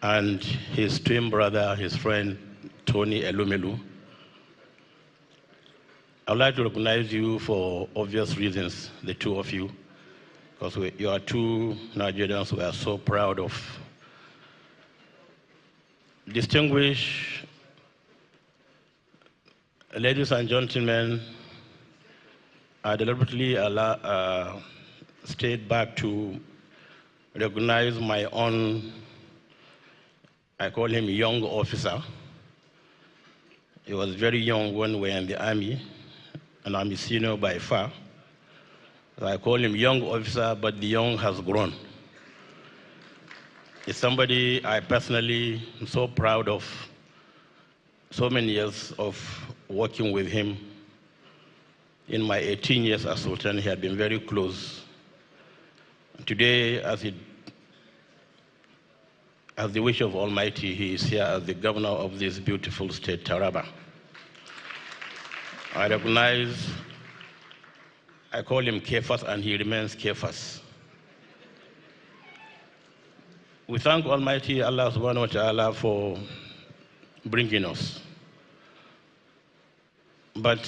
And his twin brother, his friend, Tony Elumelu. I'd like to recognize you for obvious reasons, the two of you, because you are two Nigerians we are so proud of. Distinguished ladies and gentlemen, I deliberately stayed back to recognize my own, I call him young officer. He was very young when we were in the army, and I'm a senior by far. So I call him young officer, but the young has grown. It's somebody I personally am so proud of, so many years of working with him. In my 18 years as Sultan, he had been very close. Today, as he as the wish of Almighty, he is here as the governor of this beautiful state, Taraba. I recognize, I call him Kephas, and he remains Kephas. We thank Almighty Allah subhanahu wa ta'ala for bringing us. But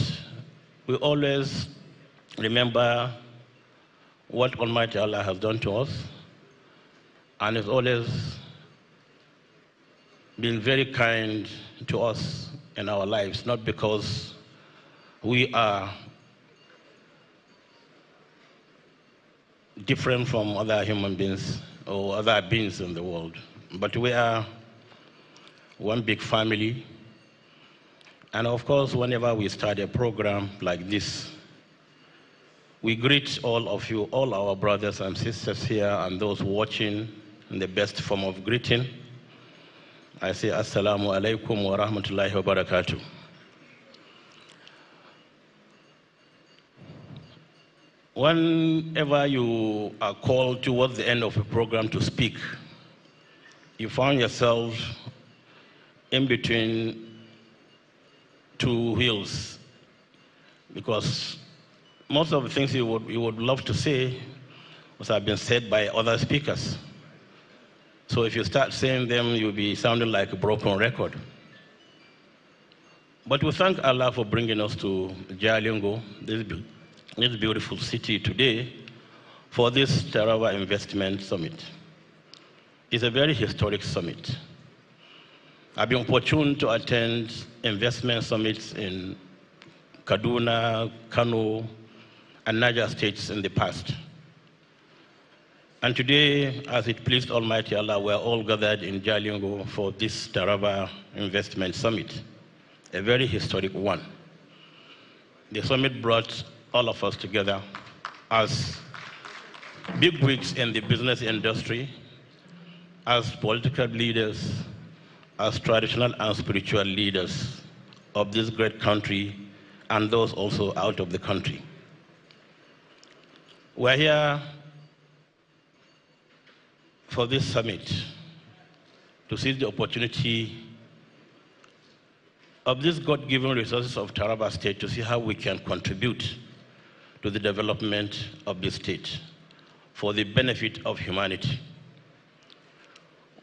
we always remember what Almighty Allah has done to us, and has always been very kind to us in our lives, not because we are different from other human beings or other beings in the world, but we are one big family. And of course, whenever we start a program like this, we greet all of you, all our brothers and sisters here and those watching in the best form of greeting. I say Assalamu alaikum wa rahmatullahi wa barakatuh. Whenever you are called towards the end of a program to speak, you found yourself in between two wheels, because most of the things you would love to say must have been said by other speakers. So if you start saying them, you'll be sounding like a broken record. But we thank Allah for bringing us to Jalingo, this beautiful city today, for this Tarawa Investment Summit. It's a very historic summit. I've been opportune to attend investment summits in Kaduna, Kano, and Niger states in the past. And today, as it pleased Almighty Allah, we're all gathered in Jalingo for this Tarawa Investment Summit, a very historic one. The summit brought all of us together as bigwigs in the business industry, as political leaders, as traditional and spiritual leaders of this great country, and those also out of the country. We're here for this summit to seize the opportunity of these God-given resources of Taraba State to see how we can contribute to the development of the state for the benefit of humanity.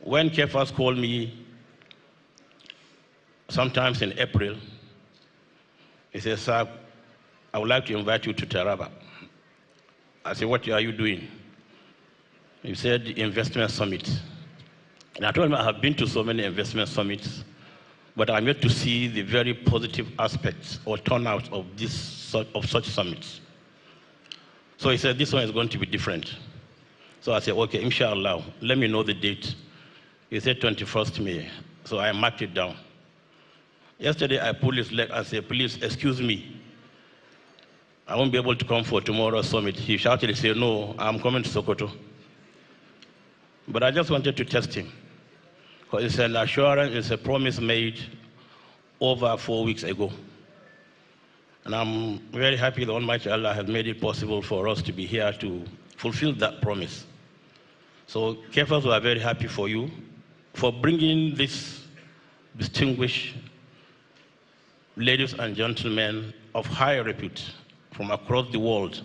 When Kephas called me sometimes in April, he said, "Sir, I would like to invite you to Taraba." I said, "What are you doing?" He said, "The investment summit." And I told him I have been to so many investment summits, but I'm yet to see the very positive aspects or turnout of such summits. So he said, "This one is going to be different." So I said, "Okay, inshallah, let me know the date." He said 21st May. So I marked it down. Yesterday, I pulled his leg and said, "Please, excuse me. I won't be able to come for tomorrow's summit." He shouted, he said, "No, I'm coming to Sokoto." But I just wanted to test him, because it's an assurance, it's a promise made over 4 weeks ago. And I'm very happy that Almighty Allah has made it possible for us to be here to fulfill that promise. So, Kephas, we are very happy for you for bringing this distinguished ladies and gentlemen of high repute from across the world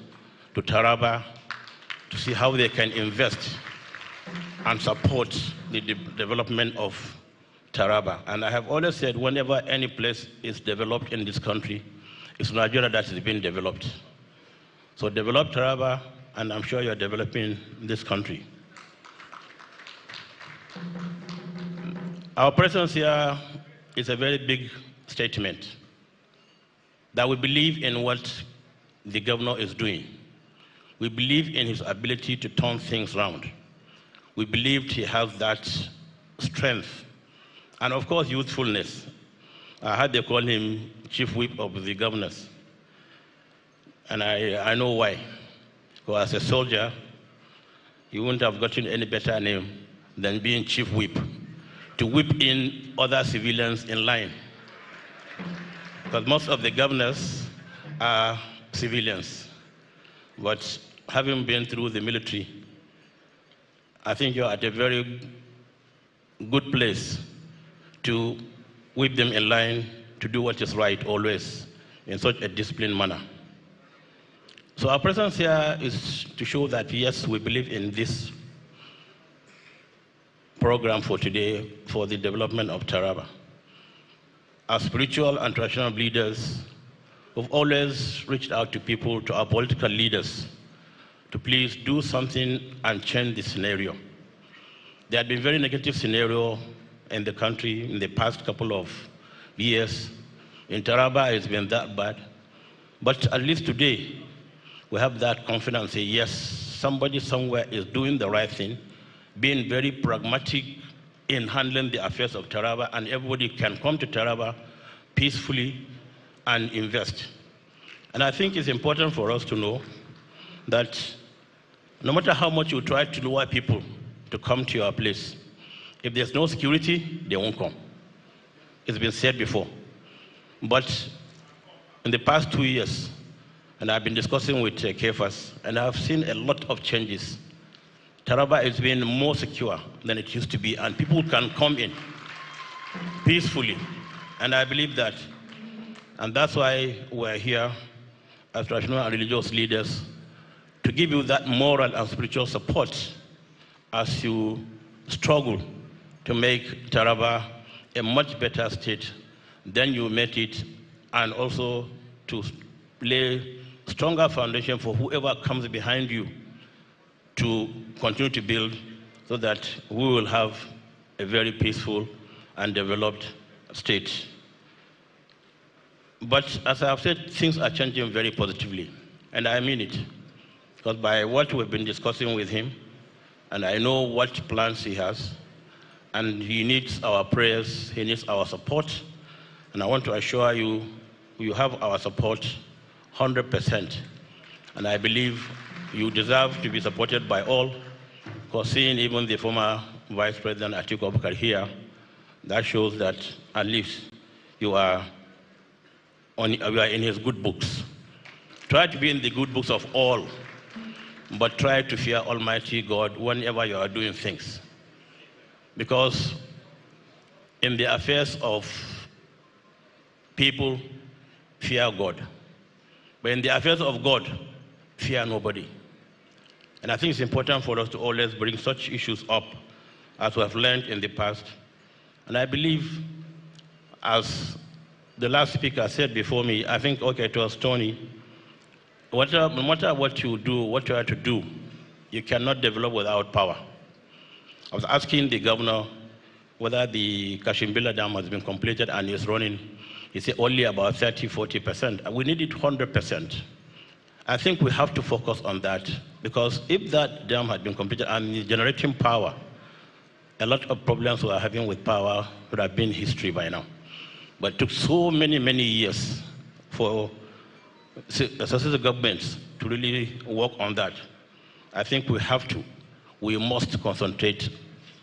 to Taraba to see how they can invest and support the development of Taraba. And I have always said, whenever any place is developed in this country, it's Nigeria that is being developed. So develop Taraba, and I'm sure you're developing this country. Our presence here is a very big statement that we believe in what the governor is doing. We believe in his ability to turn things around. We believed he has that strength and, of course, youthfulness. I heard they call him Chief Whip of the governors. And I know why. Because as a soldier, he wouldn't have gotten any better name than being Chief Whip, to whip in other civilians in line. Because most of the governors are civilians. But having been through the military, I think you're at a very good place to whip them in line to do what is right always in such a disciplined manner. So our presence here is to show that, yes, we believe in this program for today for the development of Taraba. Our spiritual and traditional leaders have always reached out to people, to our political leaders, to please do something and change the scenario. There had been very negative scenario in the country in the past couple of years. In Taraba, it's been that bad. But at least today, we have that confidence, say, yes, somebody somewhere is doing the right thing, being very pragmatic in handling the affairs of Taraba, and everybody can come to Taraba peacefully and invest. And I think it's important for us to know that no matter how much you try to lure people to come to your place, if there's no security, they won't come. It's been said before. But in the past 2 years, and I've been discussing with KFAS, and I've seen a lot of changes. Taraba is being more secure than it used to be, and people can come in peacefully. And I believe that. And that's why we're here as traditional and religious leaders, to give you that moral and spiritual support as you struggle to make Taraba a much better state than you made it, and also to lay stronger foundation for whoever comes behind you to continue to build, so that we will have a very peaceful and developed state. But as I've said, things are changing very positively, and I mean it. Because by what we've been discussing with him, and I know what plans he has, and he needs our prayers, he needs our support, and I want to assure you, you have our support 100%. And I believe you deserve to be supported by all, because seeing even the former Vice President Atiku Abubakar here, that shows that at least you are in his good books. Try to be in the good books of all, but try to fear Almighty God whenever you are doing things. Because in the affairs of people, fear God. But in the affairs of God, fear nobody. And I think it's important for us to always bring such issues up as we have learned in the past. And I believe, as the last speaker said before me, I think, okay, it was Tony, no matter what you do, what you have to do, you cannot develop without power. I was asking the governor whether the Kashimbila Dam has been completed and is running. He said only about 30–40%. We need it 100%. I think we have to focus on that, because if that dam had been completed and generating power, a lot of problems we are having with power would have been history by now. But it took so many years for successive governments to really work on that. I think we must concentrate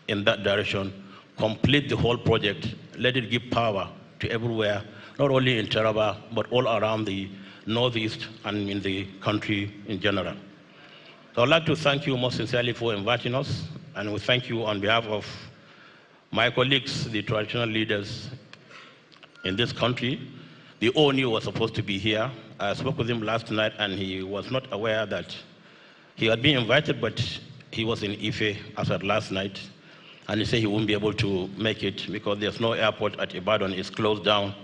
in that direction, complete the whole project, let it give power to everywhere, not only in Taraba, but all around the Northeast and in the country in general. So I'd like to thank you most sincerely for inviting us, and we thank you on behalf of my colleagues, the traditional leaders in this country. The ONU was supposed to be here. I spoke with him last night, and he was not aware that he had been invited, but he was in Ife as of last night, and he said he wouldn't be able to make it because there's no airport at Ibadan, it's closed down.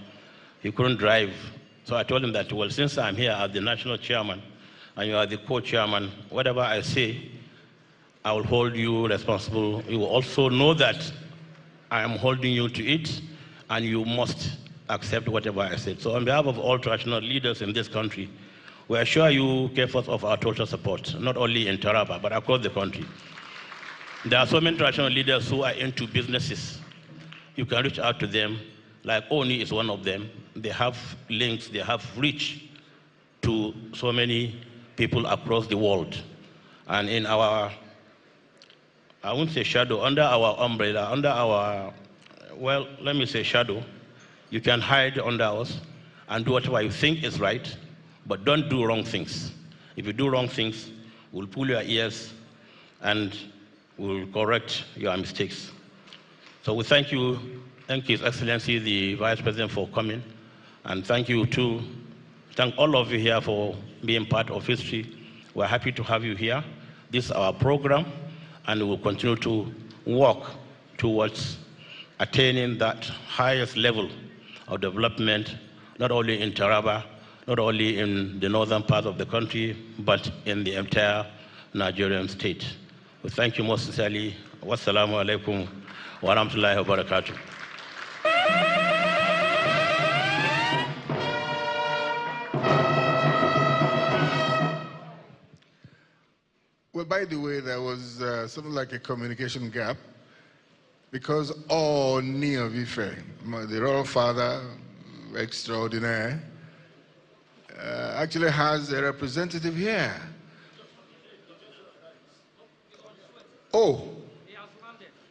He couldn't drive. So I told him that, well, since I'm here as the national chairman, and you are the co-chairman, whatever I say, I will hold you responsible. You will also know that I am holding you to it, and you must accept whatever I said. So on behalf of all traditional leaders in this country, we assure you, KFOS, of our total support, not only in Taraba, but across the country. There are so many traditional leaders who are into businesses. You can reach out to them, like Oni is one of them. They have links, they have reach to so many people across the world. And in our, I won't say shadow, under our umbrella, under our, well, let me say shadow, you can hide under us and do whatever you think is right, but don't do wrong things. If you do wrong things, we'll pull your ears and we'll correct your mistakes. So we thank His Excellency the Vice President for coming, and thank all of you here for being part of history. We're happy to have you here. This is our program, and we will continue to work towards attaining that highest level of development, not only in Taraba, not only in the northern part of the country, but in the entire Nigerian state. We thank you most sincerely. Wassalamu alaikum wa rahmatullahi wa barakatuh. Well, by the way, there was something like a communication gap, because Oni of Ife, the royal father extraordinaire, actually has a representative here. Oh,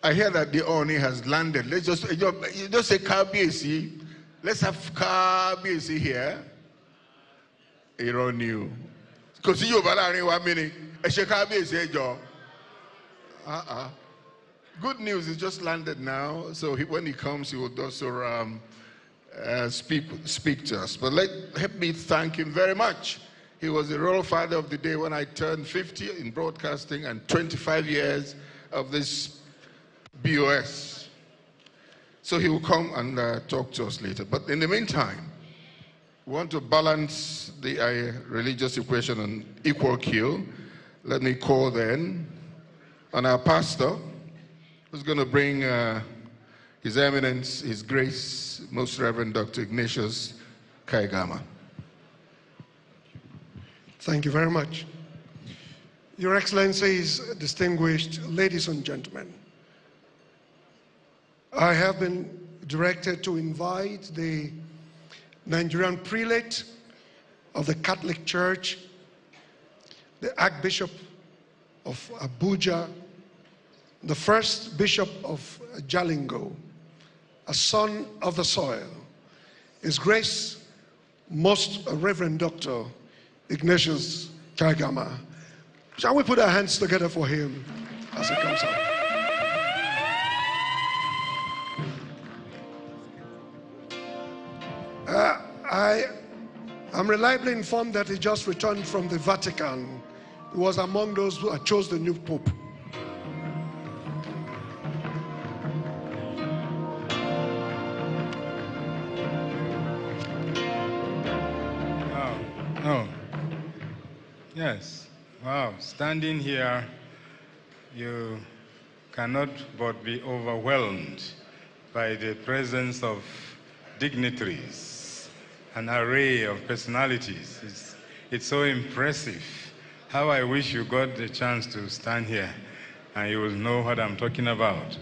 I hear that the Oni has landed. Let's just say KBC. Let's have KBC here. Ironiu. Because you are 1 minute. Good news, he just landed now, so when he comes, he will also speak to us. But let me thank him very much. He was the royal father of the day when I turned 50 in broadcasting, and 25 years of this BOS. So he will come and talk to us later. But in the meantime, we want to balance the religious equation on equal keel. Let me call then on our pastor, who's going to bring His Eminence, His Grace, Most Reverend Dr. Ignatius Kaigama. Thank you very much. Your Excellencies, distinguished ladies and gentlemen, I have been directed to invite the Nigerian prelate of the Catholic Church, the Archbishop of Abuja, the first Bishop of Jalingo, a son of the soil, His Grace, Most Reverend Dr. Ignatius Kaigama. Shall we put our hands together for him as he comes up? I'm reliably informed that he just returned from the Vatican. He was among those who chose the new Pope. Oh, yes. Wow, standing here, you cannot but be overwhelmed by the presence of dignitaries, an array of personalities. It's so impressive. How I wish you got the chance to stand here and you will know what I'm talking about.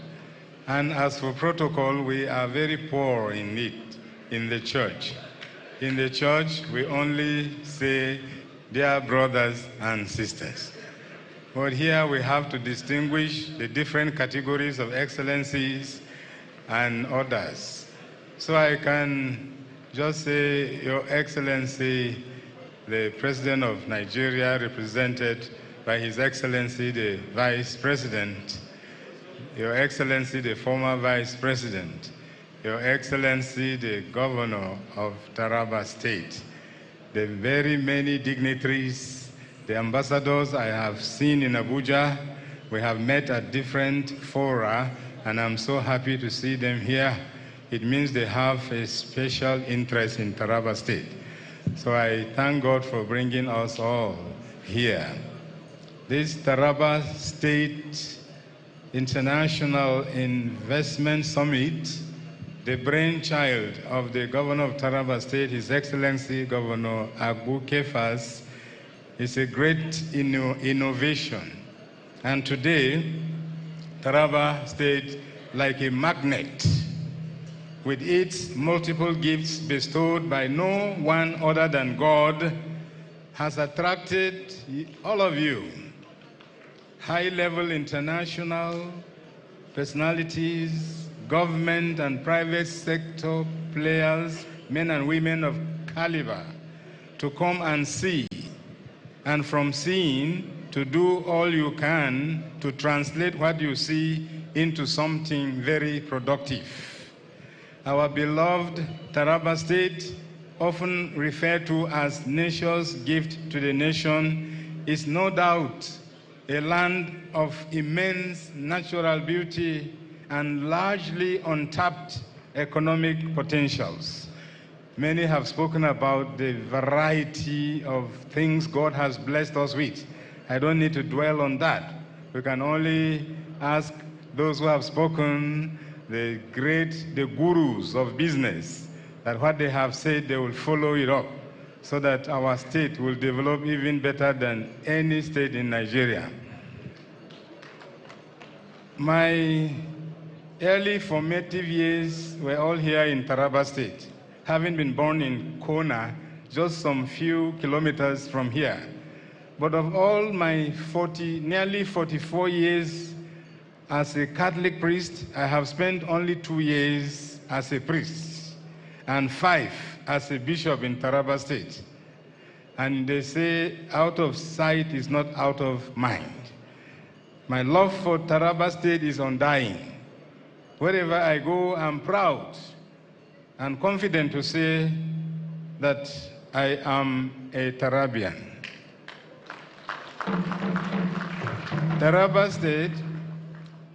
And as for protocol, we are very poor in it in the church. In the church, we only say, dear brothers and sisters. But here we have to distinguish the different categories of excellencies and others. So I can just say, Your Excellency, the President of Nigeria, represented by His Excellency, the Vice President, Your Excellency, the former Vice President, Your Excellency, the Governor of Taravest State, the very many dignitaries, the ambassadors I have seen in Abuja. We have met at different fora, and I'm so happy to see them here. It means they have a special interest in Taravest State. So I thank God for bringing us all here. This Taravest State International Investment Summit, the brainchild of the Governor of Taravest State, His Excellency Governor Agbu Kefas, is a great innovation. And today, Taravest State, like a magnet, with its multiple gifts bestowed by no one other than God, has attracted all of you, high-level international personalities, government and private sector players, men and women of caliber, to come and see, and from seeing, to do all you can to translate what you see into something very productive. Our beloved Taravest State, often referred to as nature's gift to the nation, is no doubt a land of immense natural beauty and largely untapped economic potentials. Many have spoken about the variety of things God has blessed us with. I don't need to dwell on that. We can only ask those who have spoken, the gurus of business, that what they have said, they will follow it up so that our state will develop even better than any state in Nigeria. My early formative years were all here in Taravest State, having been born in Kona, just some few kilometers from here. But of all my nearly 44 years as a Catholic priest, I have spent only 2 years as a priest and 5 as a bishop in Taravest State. And they say out of sight is not out of mind. My love for Taravest State is undying. Wherever I go, I'm proud and confident to say that I am a Tarabian.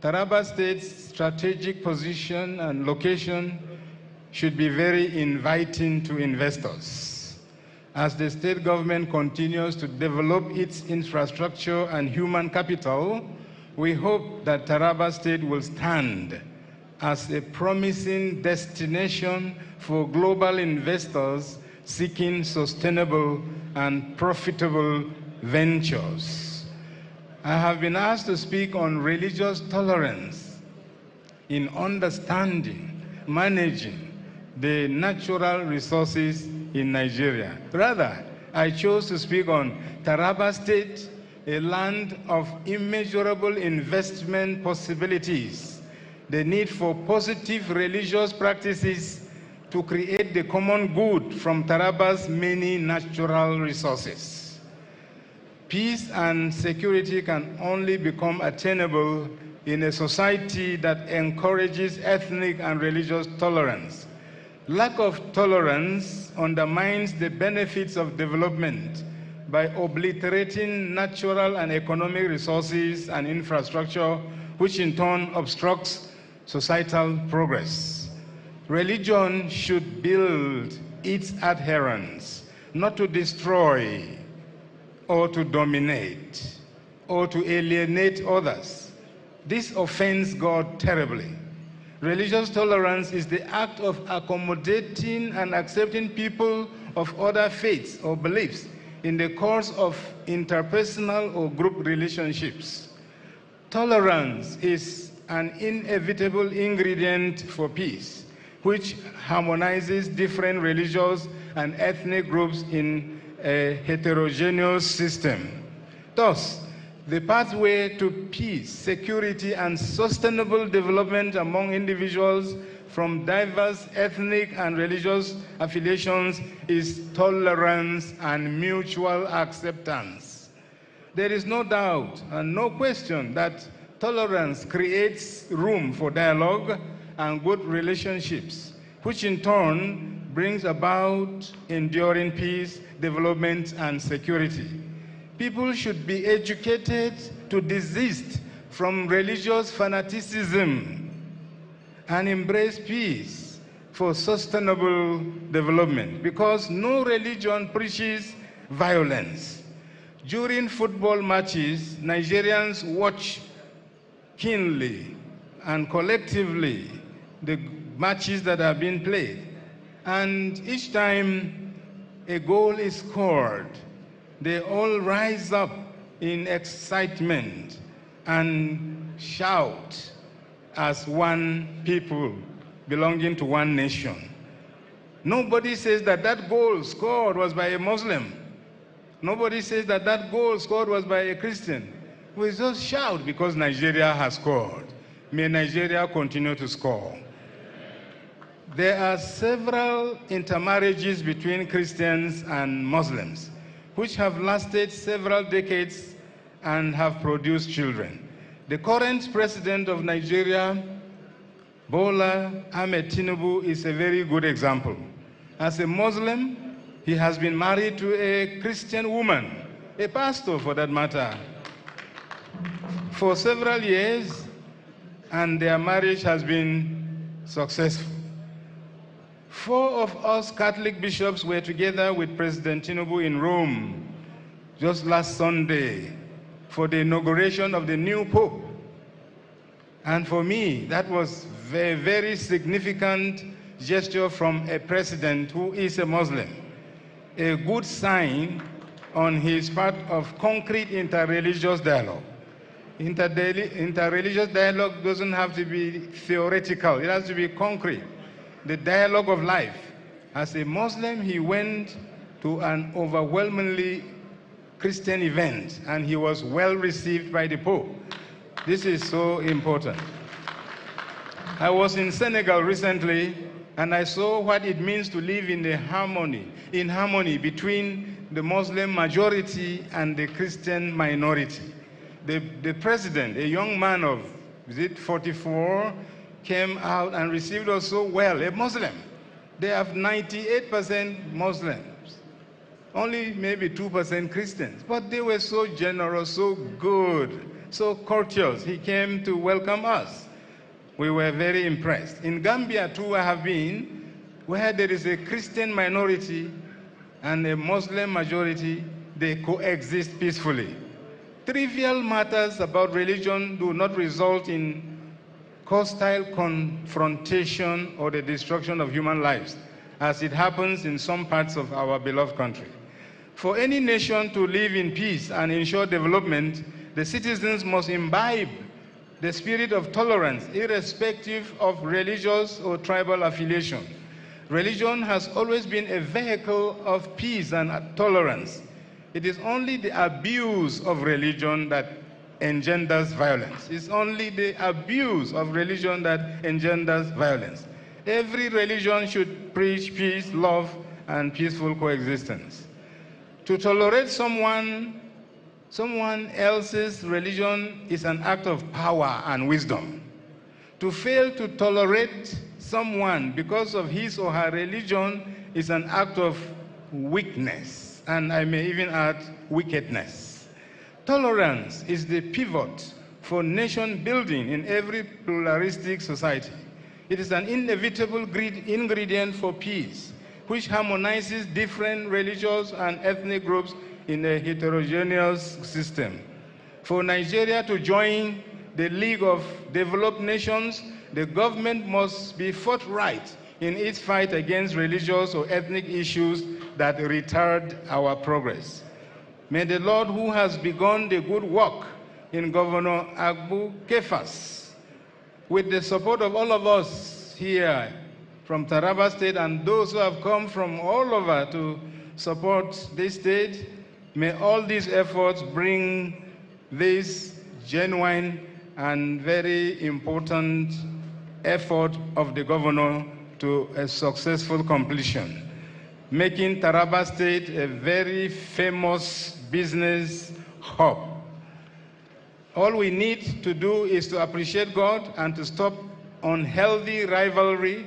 Taravest State's strategic position and location should be very inviting to investors. As the state government continues to develop its infrastructure and human capital, we hope that Taravest State will stand as a promising destination for global investors seeking sustainable and profitable ventures. I have been asked to speak on religious tolerance in understanding, managing the natural resources in Nigeria. Rather, I chose to speak on Taravest State, a land of immeasurable investment possibilities, the need for positive religious practices to create the common good from Taravest's many natural resources. Peace and security can only become attainable in a society that encourages ethnic and religious tolerance. Lack of tolerance undermines the benefits of development by obliterating natural and economic resources and infrastructure, which in turn obstructs societal progress. Religion should build its adherents, not to destroy or to dominate or to alienate others. This offends God terribly. Religious tolerance is the act of accommodating and accepting people of other faiths or beliefs in the course of interpersonal or group relationships. Tolerance is an inevitable ingredient for peace, which harmonizes different religious and ethnic groups in a heterogeneous system. Thus, the pathway to peace, security, and sustainable development among individuals from diverse ethnic and religious affiliations is tolerance and mutual acceptance. There is no doubt and no question that tolerance creates room for dialogue and good relationships, which in turn brings about enduring peace, development, and security. People should be educated to desist from religious fanaticism and embrace peace for sustainable development, because no religion preaches violence. During football matches, Nigerians watch keenly and collectively the matches that are being played. And each time a goal is scored, they all rise up in excitement and shout as one people belonging to one nation. Nobody says that that goal scored was by a Muslim. Nobody says that that goal scored was by a Christian. We just shout because Nigeria has scored. May Nigeria continue to score. There are several intermarriages between Christians and Muslims, which have lasted several decades and have produced children. The current president of Nigeria, Bola Ahmed Tinubu, is a very good example. As a Muslim, he has been married to a Christian woman, a pastor for that matter, for several years, and their marriage has been successful. 4 of us Catholic bishops were together with President Tinubu in Rome just last Sunday for the inauguration of the new Pope. And for me, that was a very significant gesture from a president who is a Muslim. A good sign on his part of concrete interreligious dialogue. Interreligious dialogue doesn't have to be theoretical, it has to be concrete. The dialogue of life. As a Muslim, he went to an overwhelmingly Christian event, and he was well received by the Pope. This is so important. I was in Senegal recently, and I saw what it means to live in harmony between the Muslim majority and the Christian minority. The president, a young man of, 44, came out and received us so well, a Muslim. They have 98% Muslims, only maybe 2% Christians, but they were so generous, so good, so courteous. He came to welcome us. We were very impressed. In Gambia too, I have been, where there is a Christian minority and a Muslim majority, they coexist peacefully. Trivial matters about religion do not result in hostile confrontation or the destruction of human lives, as it happens in some parts of our beloved country. For any nation to live in peace and ensure development, the citizens must imbibe the spirit of tolerance, irrespective of religious or tribal affiliation. Religion has always been a vehicle of peace and tolerance. It is only the abuse of religion that engenders violence. It's only the abuse of religion that engenders violence. Every religion should preach peace, love, and peaceful coexistence. To tolerate someone else's religion is an act of power and wisdom. To fail to tolerate someone because of his or her religion is an act of weakness, and I may even add wickedness. Tolerance is the pivot for nation building in every pluralistic society. It is an inevitable ingredient for peace, which harmonizes different religious and ethnic groups in a heterogeneous system. For Nigeria to join the League of Developed Nations, the government must be forthright in its fight against religious or ethnic issues that retard our progress. May the Lord, who has begun the good work in Governor Agbu Kefas, with the support of all of us here from Taravest State and those who have come from all over to support this state, may all these efforts bring this genuine and very important effort of the governor to a successful completion, making Taravest State a very famous business hub. All we need to do is to appreciate God and to stop unhealthy rivalry,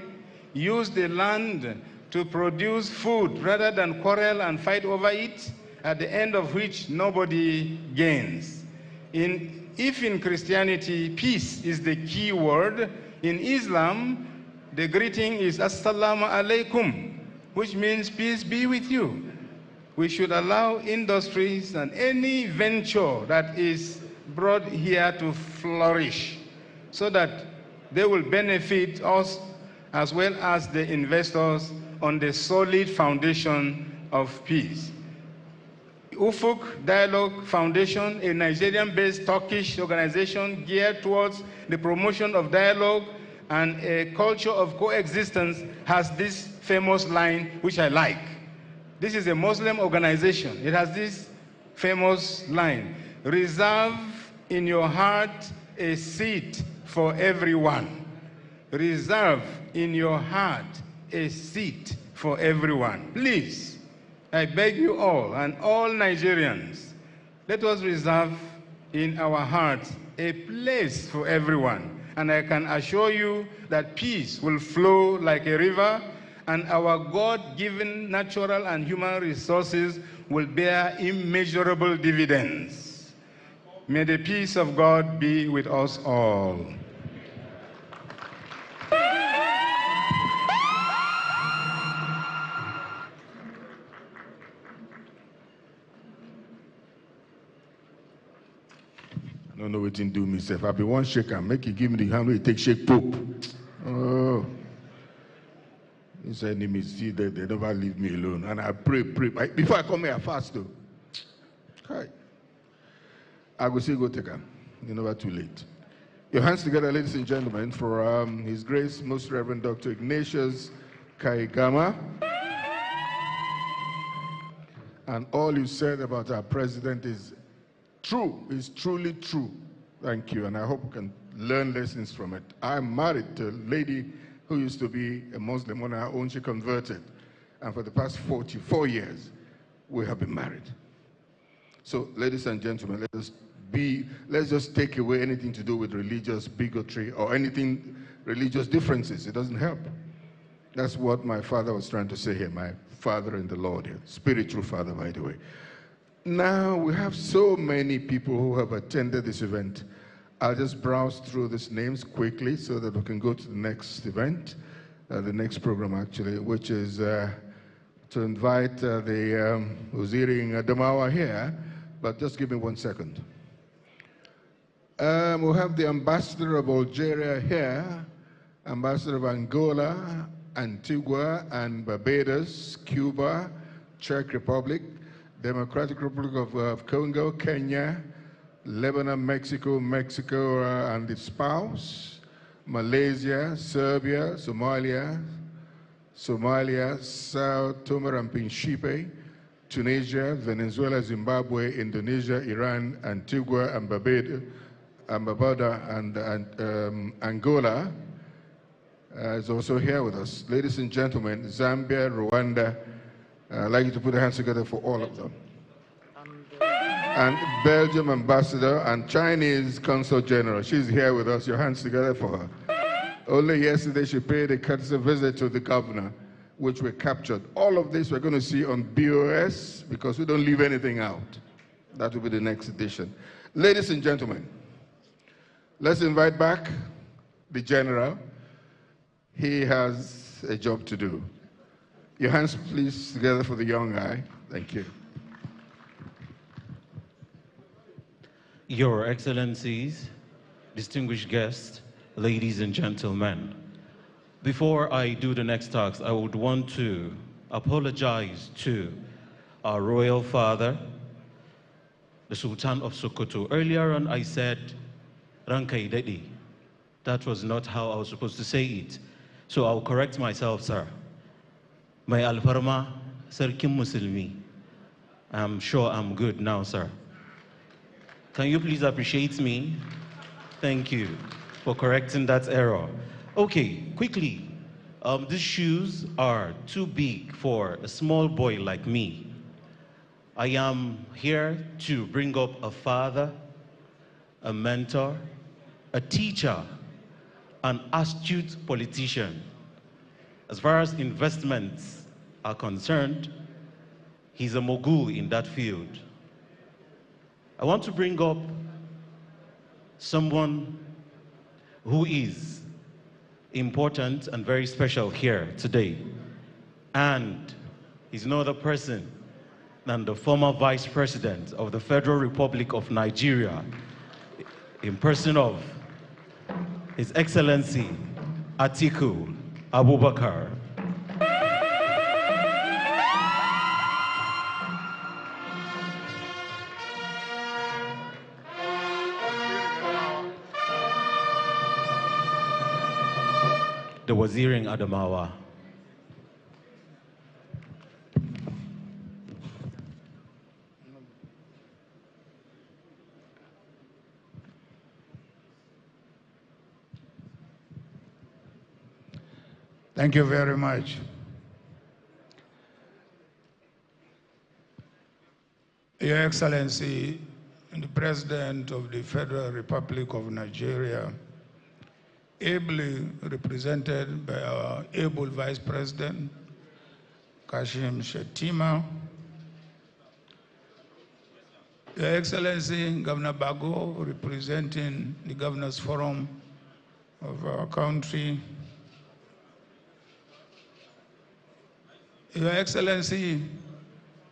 use the land to produce food rather than quarrel and fight over it, at the end of which nobody gains. If in Christianity peace is the key word, in Islam the greeting is Assalamu alaikum, which means peace be with you. We should allow industries and any venture that is brought here to flourish so that they will benefit us as well as the investors on the solid foundation of peace. Ufuk Dialogue Foundation, a Nigerian-based Turkish organization geared towards the promotion of dialogue and a culture of coexistence, has this famous line, which I like. This is a Muslim organization. It has this famous line: reserve in your heart a seat for everyone. Reserve in your heart a seat for everyone. Please, I beg you all and all Nigerians, let us reserve in our hearts a place for everyone. And I can assure you that peace will flow like a river, and our God-given natural and human resources will bear immeasurable dividends. May the peace of God be with us all. I don't know what to do myself. I be one shaker, make you give me the hand where you take shake Pope. Oh. His enemies see that they never leave me alone. And I pray. Before I come here, I fast though. Hi. I will still go take him. You're never too late. Your hands together, ladies and gentlemen, for His Grace, Most Reverend Dr. Ignatius Kaigama. And all you said about our president is true, is truly true. Thank you, and I hope we can learn lessons from it. I'm married to a lady who used to be a Muslim on her own. She converted, and for the past 44 years, we have been married. So, ladies and gentlemen, let's just take away anything to do with religious bigotry or anything religious differences. It doesn't help. That's what my father was trying to say here, my father in the Lord here, spiritual father, by the way. Now, we have so many people who have attended this event. I'll just browse through these names quickly so that we can go to the next event, the next program actually, which is to invite the Waziri Adamawa here, but just give me 1 second. We'll have the Ambassador of Algeria here, Ambassador of Angola, Antigua and Barbados, Cuba, Czech Republic, Democratic Republic of Congo, Kenya, Lebanon, Mexico and its spouse, Malaysia, Serbia, Somalia, Sao Tome and Principe, Tunisia, Venezuela, Zimbabwe, Indonesia, Iran, Antigua and Barbuda and Angola is also here with us. Ladies and gentlemen, Zambia, Rwanda, I'd like you to put your hands together for all of them. And Belgium ambassador and Chinese consul general. She's here with us. Your hands together for her. Only yesterday she paid a courtesy visit to the governor, which we captured. All of this we're going to see on BOS because we don't leave anything out. That will be the next edition. Ladies and gentlemen, let's invite back the general. He has a job to do. Your hands, please, together for the young guy. Thank you. Your Excellencies, distinguished guests, ladies and gentlemen, before I do the next task, I would want to apologize to our royal father, the Sultan of Sokoto. Earlier on, I said, Rankai Dedi. That was not how I was supposed to say it. So I'll correct myself, sir. My Alfarma, Sarkim Muslimi. I'm sure I'm good now, sir. Can you please appreciate me? Thank you for correcting that error. Okay, quickly. These shoes are too big for a small boy like me. I am here to bring up a father, a mentor, a teacher, an astute politician. As far as investments are concerned, he's a mogul in that field. I want to bring up someone who is important and very special here today. And he's no other person than the former Vice President of the Federal Republic of Nigeria, in person of His Excellency Atiku Abubakar. The Waziri in Adamawa. Thank you very much. Your Excellency, the President of the Federal Republic of Nigeria, ably represented by our able Vice President, Shettima, Your Excellency, Governor Bago, representing the Governors Forum of our country, Your Excellency,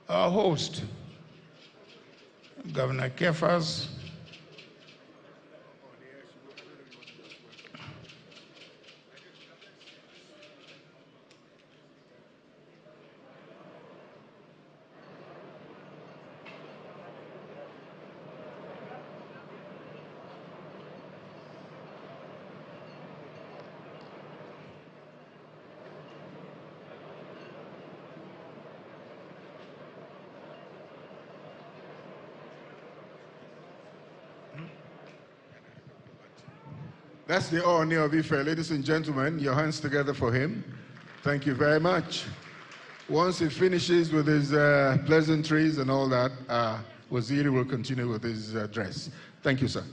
our host, Governor Kefas, That's the Oni of Ife. Ladies and gentlemen, your hands together for him. Thank you very much. Once he finishes with his pleasantries and all that, Waziri will continue with his address. Thank you, sir.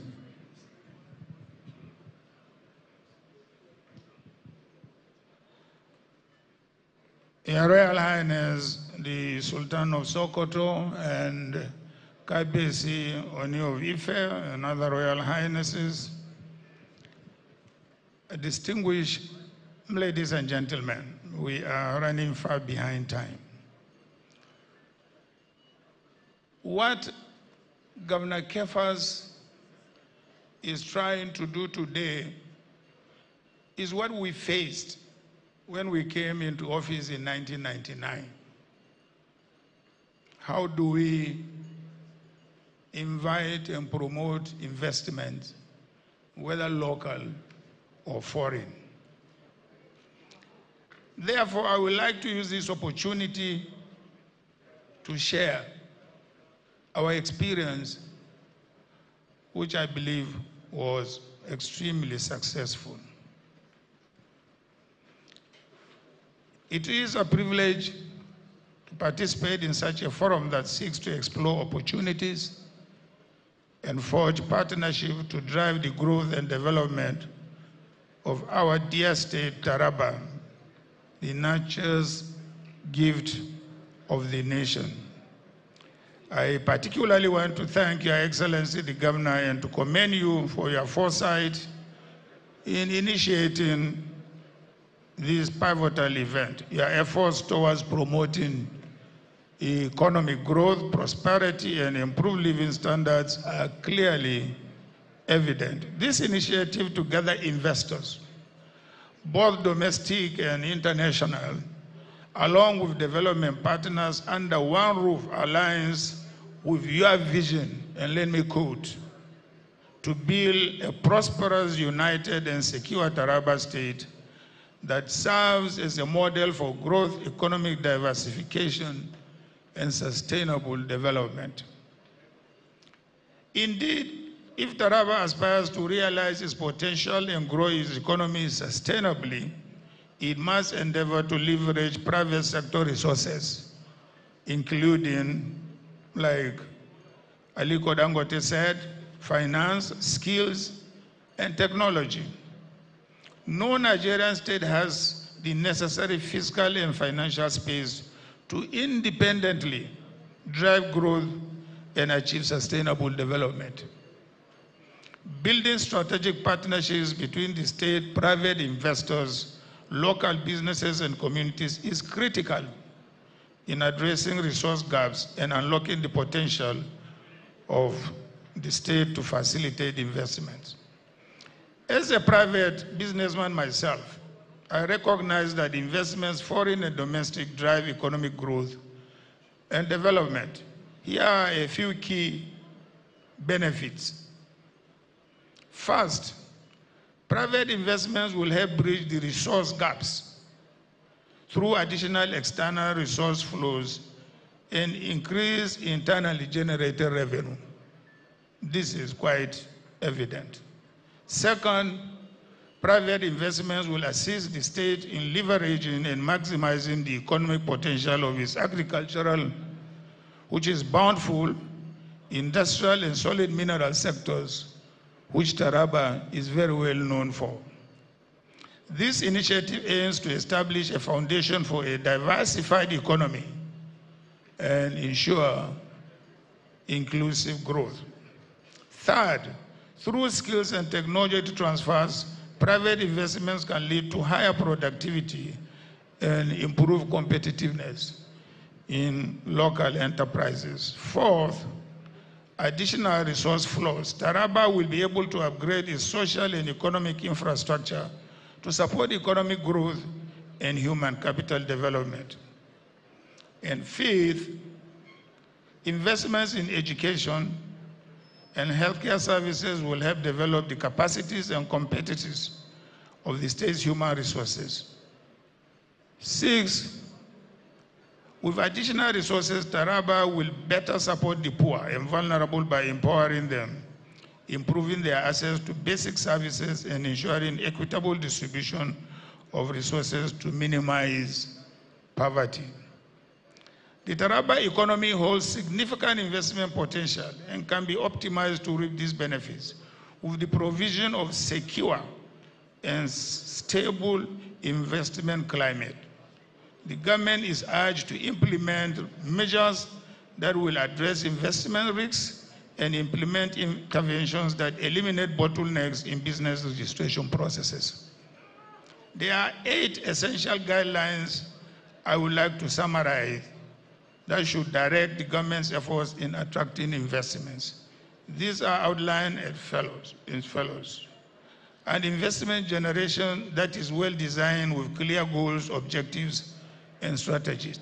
Your Royal Highness, the Sultan of Sokoto and Kabesi Oni of Ife and other Royal Highnesses, distinguished ladies and gentlemen, we are running far behind time. What Governor Kefas is trying to do today is what we faced when we came into office in 1999. How do we invite and promote investment, whether local or foreign? Therefore, I would like to use this opportunity to share our experience, which I believe was extremely successful. It is a privilege to participate in such a forum that seeks to explore opportunities and forge partnership to drive the growth and development of our dear state, Taraba, the nature's gift of the nation. I particularly want to thank Your Excellency, the Governor, and to commend you for your foresight in initiating this pivotal event. Your efforts towards promoting economic growth, prosperity, and improved living standards are clearly evident. This initiative to gather investors, both domestic and international, along with development partners under one roof, aligns with your vision, and let me quote, to build a prosperous, united, and secure Taraba state that serves as a model for growth, economic diversification, and sustainable development. Indeed, if Taraba aspires to realize its potential and grow its economy sustainably, it must endeavor to leverage private sector resources, including, like Aliko Dangote said, finance, skills, and technology. No Nigerian state has the necessary fiscal and financial space to independently drive growth and achieve sustainable development. Building strategic partnerships between the state, private investors, local businesses, and communities is critical in addressing resource gaps and unlocking the potential of the state to facilitate investments. As a private businessman myself, I recognize that investments, foreign and domestic, drive economic growth and development. Here are a few key benefits. First, private investments will help bridge the resource gaps through additional external resource flows and increase internally generated revenue. This is quite evident. Second, private investments will assist the state in leveraging and maximizing the economic potential of its agricultural, which is bountiful industrial and solid mineral sectors, which Taraba is very well known for. This initiative aims to establish a foundation for a diversified economy and ensure inclusive growth. Third, through skills and technology transfers, private investments can lead to higher productivity and improve competitiveness in local enterprises. Fourth, additional resource flows. Taraba will be able to upgrade its social and economic infrastructure to support economic growth and human capital development. And fifth, investments in education and healthcare services will help develop the capacities and competencies of the state's human resources. Six, with additional resources, Taraba will better support the poor and vulnerable by empowering them, improving their access to basic services, and ensuring equitable distribution of resources to minimize poverty. The Taraba economy holds significant investment potential and can be optimized to reap these benefits with the provision of secure and stable investment climate. The government is urged to implement measures that will address investment risks and implement interventions that eliminate bottlenecks in business registration processes. There are 8 essential guidelines I would like to summarize that should direct the government's efforts in attracting investments. These are outlined as follows. An investment generation that is well designed with clear goals, objectives, and strategies.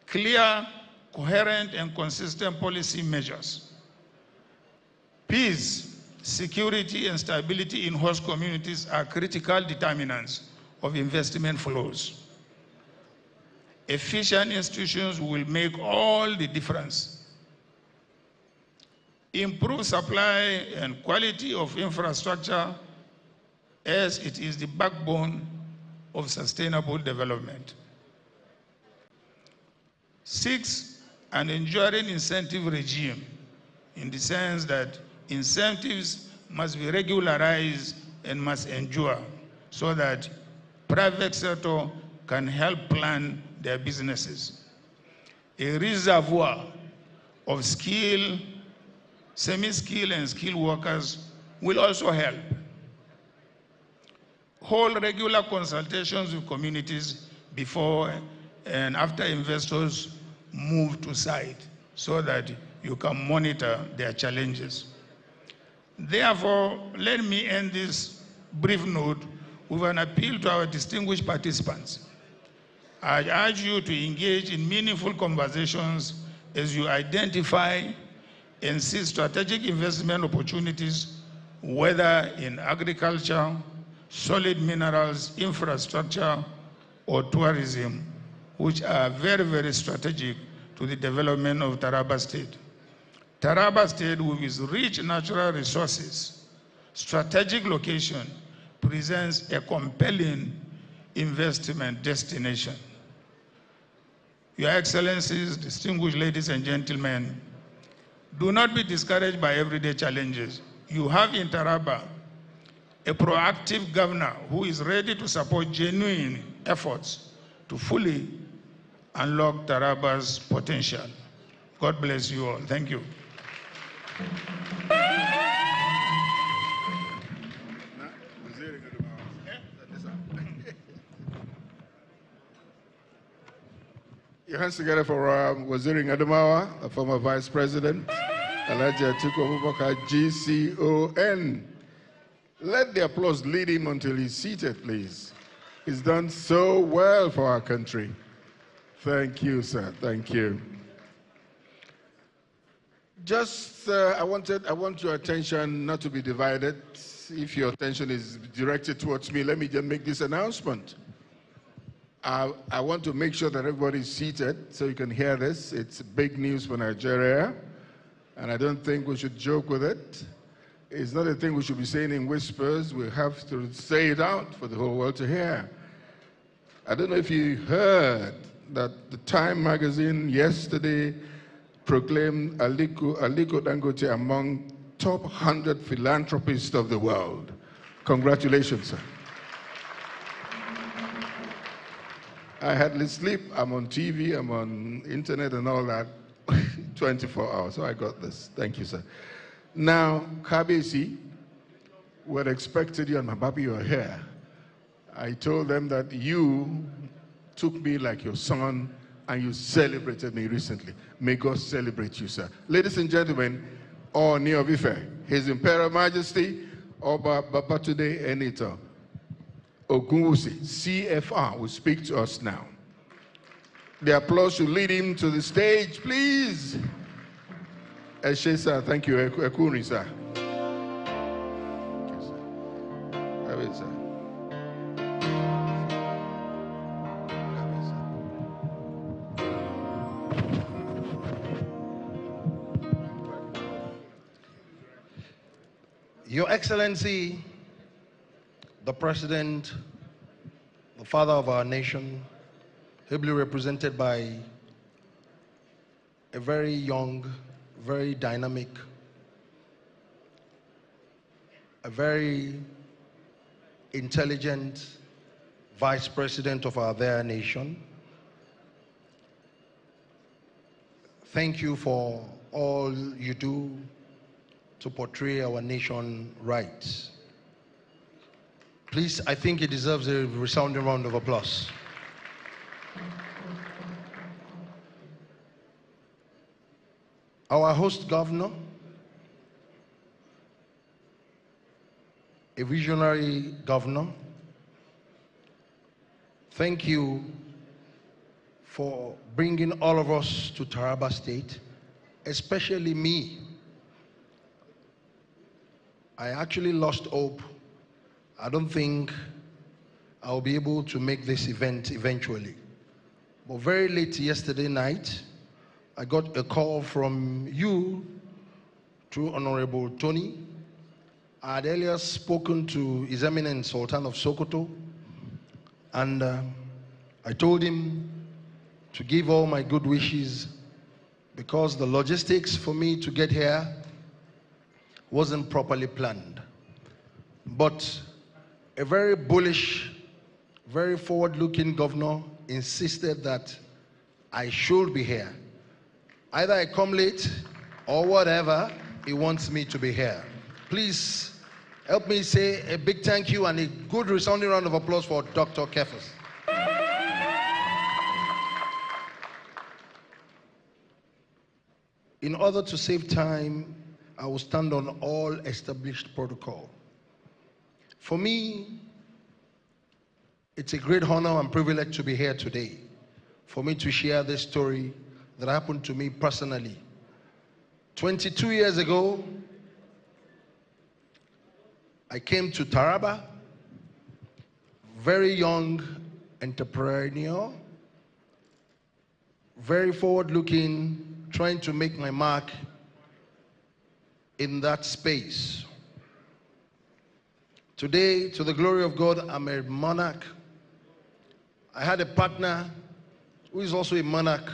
Clear, coherent, and consistent policy measures. Peace, security, and stability in host communities are critical determinants of investment flows. Efficient institutions will make all the difference. Improve supply and quality of infrastructure, as it is the backbone of sustainable development. 6, an enduring incentive regime, in the sense that incentives must be regularized and must endure so that private sector can help plan their businesses. A reservoir of skilled, semi-skilled, and skilled workers will also help. Hold regular consultations with communities before and after investors move to site so that you can monitor their challenges. Therefore, let me end this brief note with an appeal to our distinguished participants. I urge you to engage in meaningful conversations as you identify and see strategic investment opportunities, whether in agriculture, solid minerals, infrastructure, or tourism, which are very, very strategic to the development of Taraba State. Taraba State, with its rich natural resources, strategic location, presents a compelling investment destination. Your Excellencies, distinguished ladies and gentlemen, do not be discouraged by everyday challenges. You have in Taraba a proactive governor who is ready to support genuine efforts to fully unlock Taraba's potential. God bless you all. Thank you. Your hands together for Waziri Adamawa, a former Vice President, Alhaji Atiku Abubakar, GCON. Let the applause lead him until he's seated, please. He's done so well for our country. Thank you, sir. Thank you. Just, I want your attention not to be divided. If your attention is directed towards me, let me just make this announcement. I want to make sure that everybody is seated so you can hear this. It's big news for Nigeria, and I don't think we should joke with it. It's not a thing we should be saying in whispers. We have to say it out for the whole world to hear. I don't know if you heard that the Time magazine yesterday proclaimed Aliko Dangote among top 100 philanthropists of the world. Congratulations, sir. I hardly sleep. I'm on TV, I'm on internet and all that 24 hours, so I got this. Thank you, sir. Now, Kabesi, we expected you and Mababi were here. I told them that you took me like your son and you celebrated me recently. May God celebrate you, sir. Ladies and gentlemen, Ooni of Ife, His Imperial Majesty, Oba Babatunde Enito Ogunwusi, CFR, will speak to us now. The applause should lead him to the stage, please. Eshe, sir, thank you. Ekuni, sir. Thank you, sir. Have it, sir. Your Excellency, the President, the father of our nation, ably represented by a very young, very dynamic, a very intelligent Vice President of our dear nation. Thank you for all you do to portray our nation right. Please, I think it deserves a resounding round of applause. Our host governor, a visionary governor, thank you for bringing all of us to Taravest State, especially me. I actually lost hope. I don't think I'll be able to make this event eventually. But very late yesterday night, I got a call from you through Honorable Tony. I had earlier spoken to His Eminence Sultan of Sokoto, and I told him to give all my good wishes because the logistics for me to get here wasn't properly planned. But a very bullish, very forward-looking governor insisted that I should be here. Either I come late or whatever, he wants me to be here. Please help me say a big thank you and a good resounding round of applause for Dr. Kefas. In order to save time, I will stand on all established protocol. For me, it's a great honor and privilege to be here today, for me to share this story that happened to me personally. 22 years ago, I came to Taraba, very young entrepreneur, very forward-looking, trying to make my mark in that space. Today, to the glory of God, I'm a monarch. I had a partner who is also a monarch,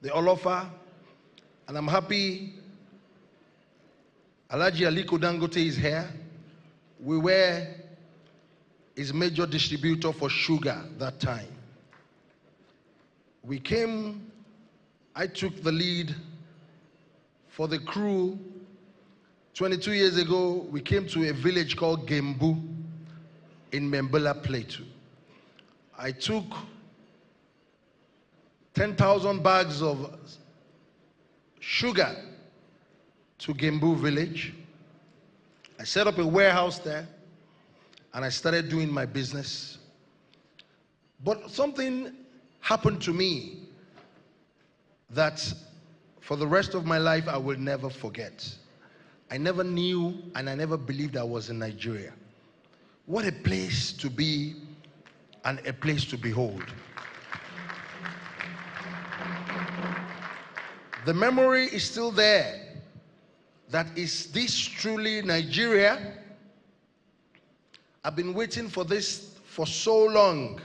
the Olofa, and I'm happy Alhaji Aliko Dangote is here. We were his major distributor for sugar that time. We came, I took the lead for the crew. 22 years ago, we came to a village called Gembu in Membela Plateau. I took 10,000 bags of sugar to Gembu village. I set up a warehouse there and I started doing my business. But something happened to me that for the rest of my life I will never forget. I never knew and I never believed I was in Nigeria. What a place to be and a place to behold. The memory is still there. That is this truly Nigeria? I've been waiting for this for so long.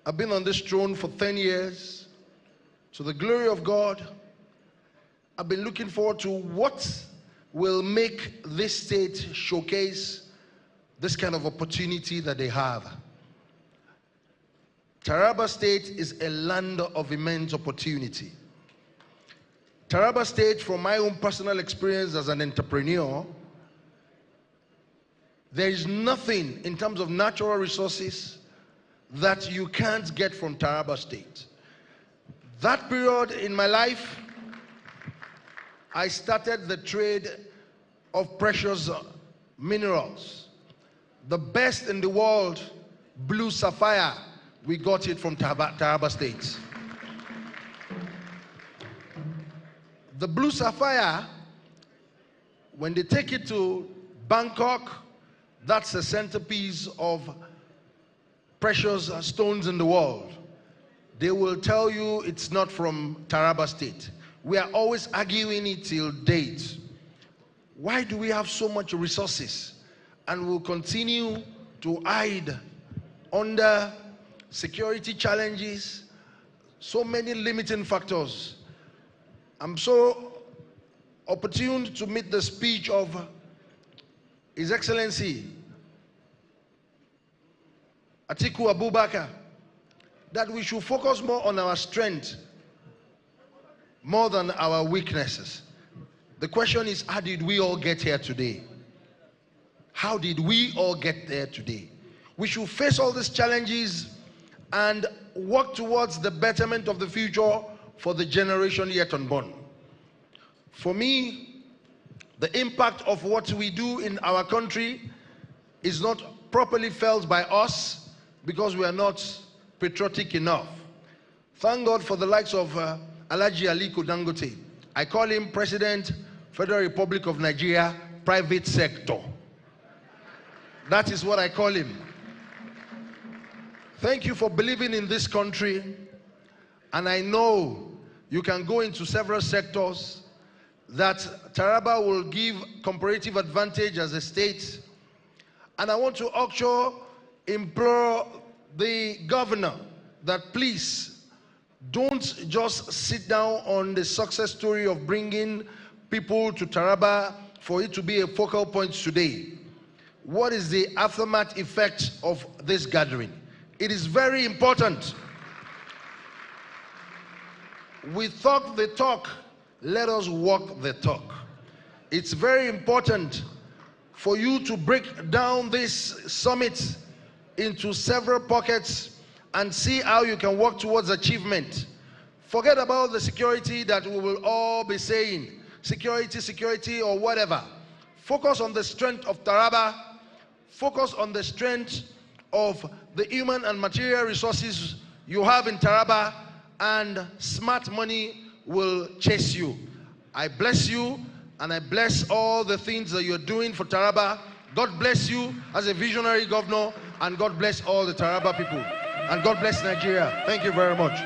I've been on this throne for 10 years. To the glory of God, I've been looking forward to what will make this state showcase this kind of opportunity that they have. Taraba State is a land of immense opportunity. Taraba State, from my own personal experience as an entrepreneur, there is nothing in terms of natural resources that you can't get from Taraba State. That period in my life, I started the trade of precious minerals. The best in the world, blue sapphire, we got it from Taraba State. The blue sapphire, when they take it to Bangkok, that's the centerpiece of precious stones in the world. They will tell you it's not from Taraba State. We are always arguing it till date. Why do we have so much resources and will continue to hide under security challenges, so many limiting factors? I'm so opportune to meet the speech of His Excellency Atiku Abubakar, that we should focus more on our strength more than our weaknesses. The question is, how did we all get here today? How did we all get there today? We should face all these challenges and work towards the betterment of the future for the generation yet unborn. For me, the impact of what we do in our country is not properly felt by us because we are not patriotic enough. Thank God for the likes of Alhaji Aliko Dangote. I call him President, Federal Republic of Nigeria, private sector. That is what I call him. Thank you for believing in this country. And I know you can go into several sectors that Taraba will give comparative advantage as a state. And I want to also implore the governor that please don't just sit down on the success story of bringing people to Taraba for it to be a focal point today. What is the aftermath effect of this gathering? It is very important. We talk the talk, let us walk the talk. It's very important for you to break down this summit into several pockets and see how you can work towards achievement. Forget about the security that we will all be saying, security, or whatever. Focus on the strength of Taraba, focus on the strength of the human and material resources you have in Taraba, and smart money will chase you. I bless you, and I bless all the things that you're doing for Taraba. God bless you as a visionary governor, and God bless all the Taraba people. And God bless Nigeria. Thank you very much.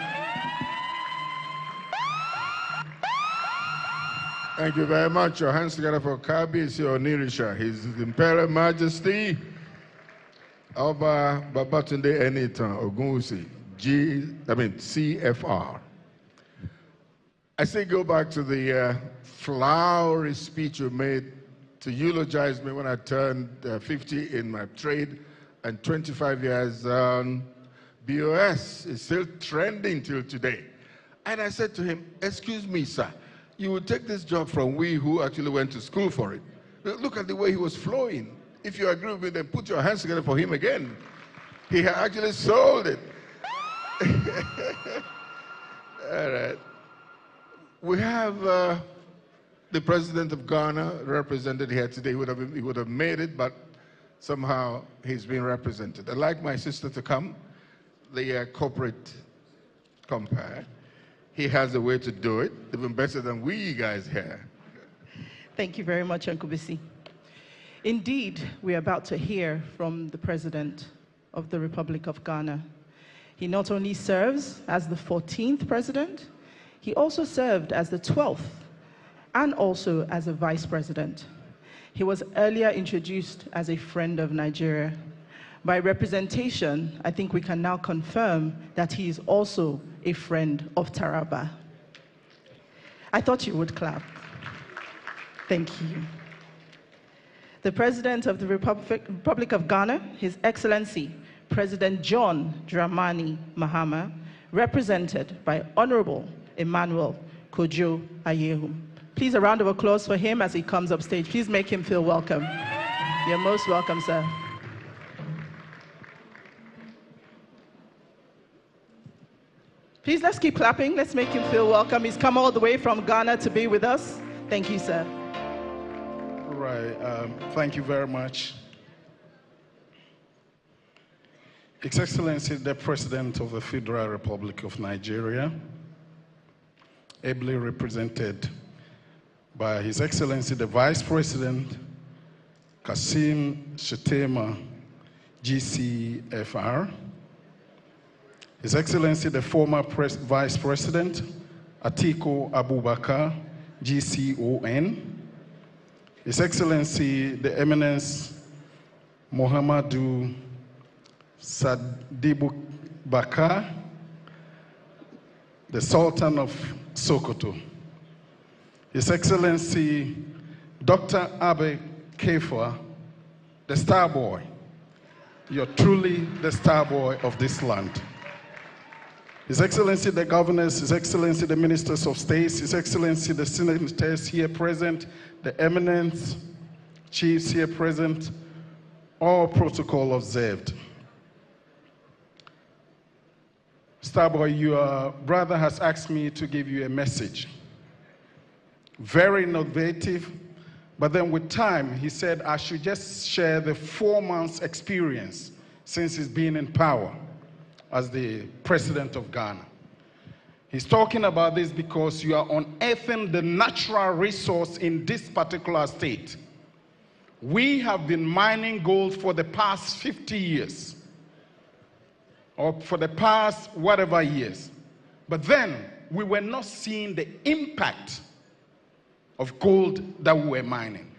Thank you very much. Your hands together for Kabiyesi Onirisha, His Imperial Majesty Oba Babatunde Enitan Ogunwusi, CFR. I say go back to the flowery speech you made to eulogize me when I turned 50 in my trade, and 25 years on BOS is still trending till today. And I said to him, excuse me, sir, you will take this job from we who actually went to school for it. Look at the way he was flowing. If you agree with me, then put your hands together for him again. He actually sold it. All right. We have the president of Ghana represented here today. He would have made it, but somehow he's been represented. I'd like my sister to come, the corporate compare. He has a way to do it, even better than we guys here. Thank you very much, Uncle Bisi. Indeed, we're about to hear from the President of the Republic of Ghana. He not only serves as the 14th President, he also served as the 12th and also as a Vice President. He was earlier introduced as a friend of Nigeria. By representation, I think we can now confirm that he is also a friend of Taraba. I thought you would clap. Thank you. The President of the Republic of Ghana, His Excellency, President John Dramani Mahama, represented by Honorable Emmanuel Kojo Ayehu. Please, a round of applause for him as he comes up stage. Please make him feel welcome. You're most welcome, sir. Please, let's keep clapping. Let's make him feel welcome. He's come all the way from Ghana to be with us. Thank you, sir. Right. Thank you very much. His Excellency, the President of the Federal Republic of Nigeria, ably represented by His Excellency, the Vice President, Kasim Shettima, GCFR, His Excellency, the former Vice President, Atiku Abubakar, GCON, His Excellency, the Eminence Muhammadu Sadibu Bakar, the Sultan of Sokoto, His Excellency, Dr. Abe Kefa, the star boy. You're truly the star boy of this land. His Excellency, the governors, His Excellency, the ministers of states, His Excellency, the senators here present, the eminent chiefs here present, all protocol observed. Starboy, your brother has asked me to give you a message. Very innovative, but then with time, he said I should just share the 4 months experience since he's been in power as the president of Ghana. He's talking about this because you are unearthing the natural resource in this particular state. We have been mining gold for the past 50 years, or for the past whatever years. But then we were not seeing the impact of gold that we were mining.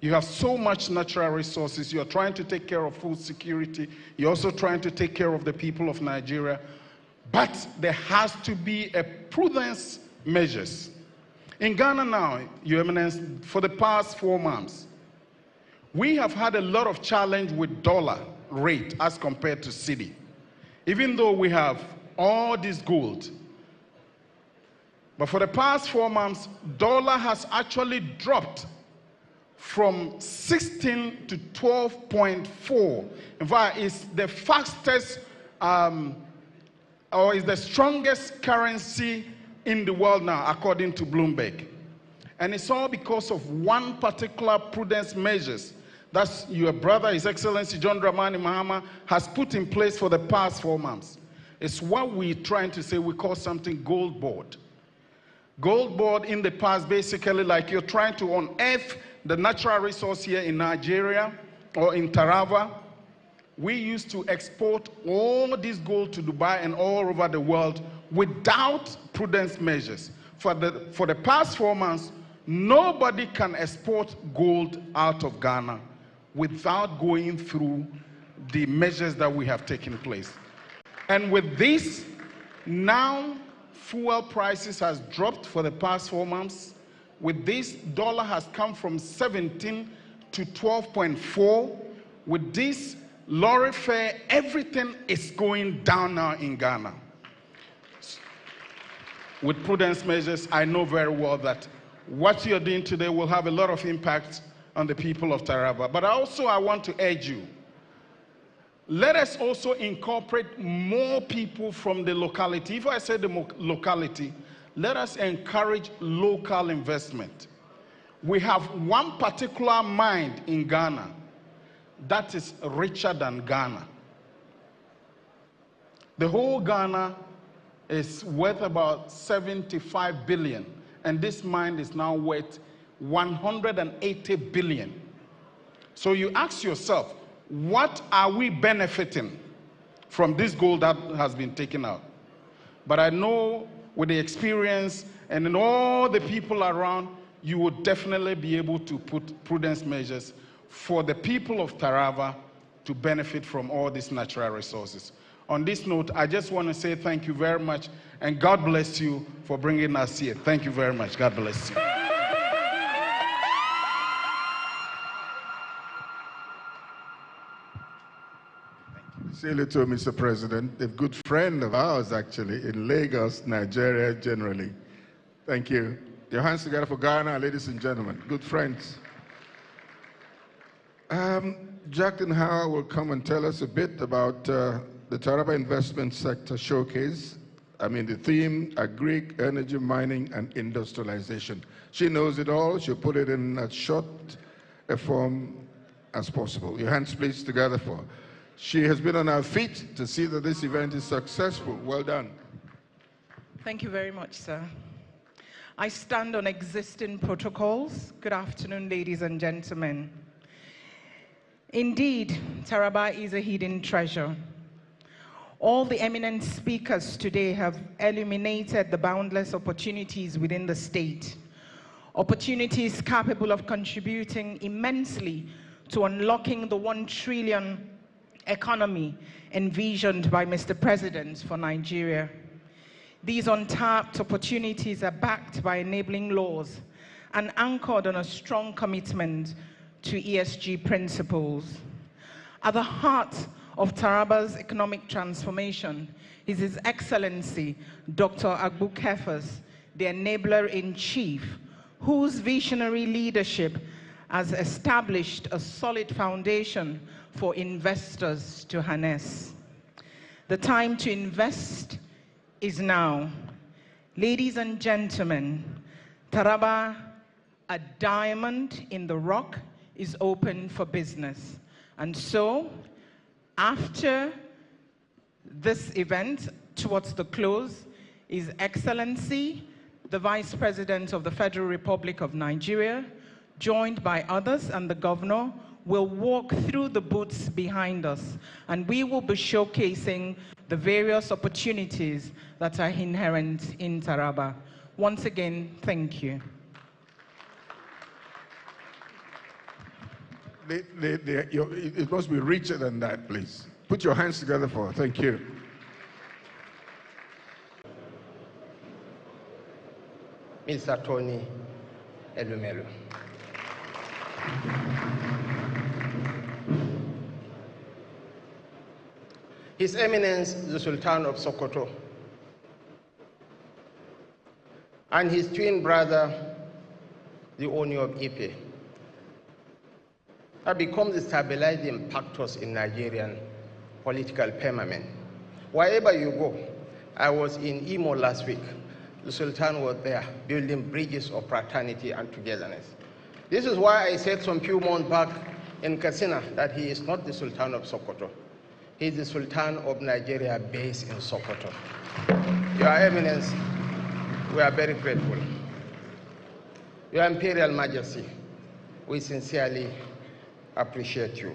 You have so much natural resources. You're trying to take care of food security. You're also trying to take care of the people of Nigeria. But there has to be a prudence measures. In Ghana now, Your Eminence, for the past 4 months, we have had a lot of challenge with dollar rate as compared to cedi. Even though we have all this gold. But for the past 4 months, dollar has actually dropped from 16 to 12.4. In fact, it's the fastest or is the strongest currency in the world now, according to Bloomberg. And it's all because of one particular prudence measures that your brother, His Excellency John Dramani Mahama, has put in place for the past 4 months. It's what we're trying to say, we call something gold board. Gold board in the past, basically like you're trying to unearth the natural resource here in Nigeria or in Taravest. We used to export all this gold to Dubai and all over the world without prudence measures. For the past 4 months, nobody can export gold out of Ghana without going through the measures that we have taken place. And with this, now fuel prices has dropped for the past 4 months. With this, dollar has come from 17 to 12.4. With this, lorry fare, everything is going down now in Ghana. With prudence measures, I know very well that what you're doing today will have a lot of impact on the people of Taravest. But also, I want to urge you, let us also incorporate more people from the locality. If I say the locality, let us encourage local investment. We have one particular mine in Ghana that is richer than Ghana. The whole Ghana is worth about 75 billion, and this mine is now worth 180 billion. So you ask yourself, what are we benefiting from this gold that has been taken out? But I know with the experience and in all the people around, you would definitely be able to put prudence measures for the people of Taravest to benefit from all these natural resources. On this note, I just want to say thank you very much, and God bless you for bringing us here. Thank you very much. God bless you. Say little, Mr. President, a good friend of ours, actually, in Lagos, Nigeria, generally. Thank you. Your hands together for Ghana, ladies and gentlemen. Good friends. Jacqueline Howard will come and tell us a bit about the Taraba Investment Sector Showcase. The theme, agri, energy, mining, and industrialization. She knows it all. She'll put it in as short a form as possible. Your hands, please, together for her. She has been on her feet to see that this event is successful. Well done. Thank you very much, sir. I stand on existing protocols. Good afternoon, ladies and gentlemen. Indeed, Taraba is a hidden treasure. All the eminent speakers today have illuminated the boundless opportunities within the state, opportunities capable of contributing immensely to unlocking the 1 trillion economy envisioned by Mr. President for Nigeria. These untapped opportunities are backed by enabling laws and anchored on a strong commitment to ESG principles. At the heart of Taraba's economic transformation is His Excellency, Dr. Agbu Kefas, the enabler-in-chief, whose visionary leadership has established a solid foundation for investors to harness. The time to invest is now. Ladies and gentlemen, Taraba, a diamond in the rock, is open for business. And so, after this event, towards the close, His Excellency, the Vice President of the Federal Republic of Nigeria, joined by others and the Governor, will walk through the booths behind us, and we will be showcasing the various opportunities that are inherent in Taraba. Once again, thank you. It must be richer than that, please. Put your hands together for her. Thank you. Mr. Tony Elumelu. His Eminence, the Sultan of Sokoto, and his twin brother, the Oni of Ife, have become the stabilizing factors in Nigerian political firmament. Wherever you go, I was in Imo last week. The Sultan was there, building bridges of fraternity and togetherness. This is why I said some few months back in Katsina that he is not the Sultan of Sokoto. He is the Sultan of Nigeria based in Sokoto. Your Eminence, we are very grateful. Your Imperial Majesty, we sincerely appreciate you.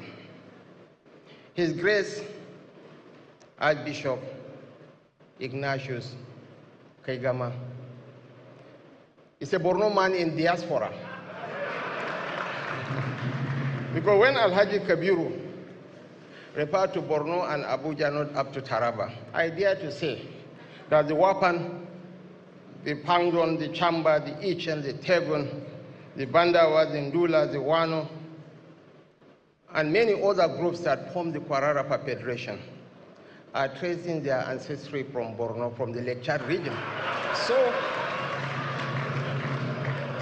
His Grace Archbishop Ignatius Kaigama is a Borno man in diaspora. Because when Alhaji Kabiru referred to Borno and Abuja not up to Taraba, I dare to say that the Wapan, the Pangon, the Chamba, the Ichen, the Tegun, the Bandawa, the Ndula, the Wano, and many other groups that form the Kwararapa Federation are tracing their ancestry from Borno, from the Lake Chad region.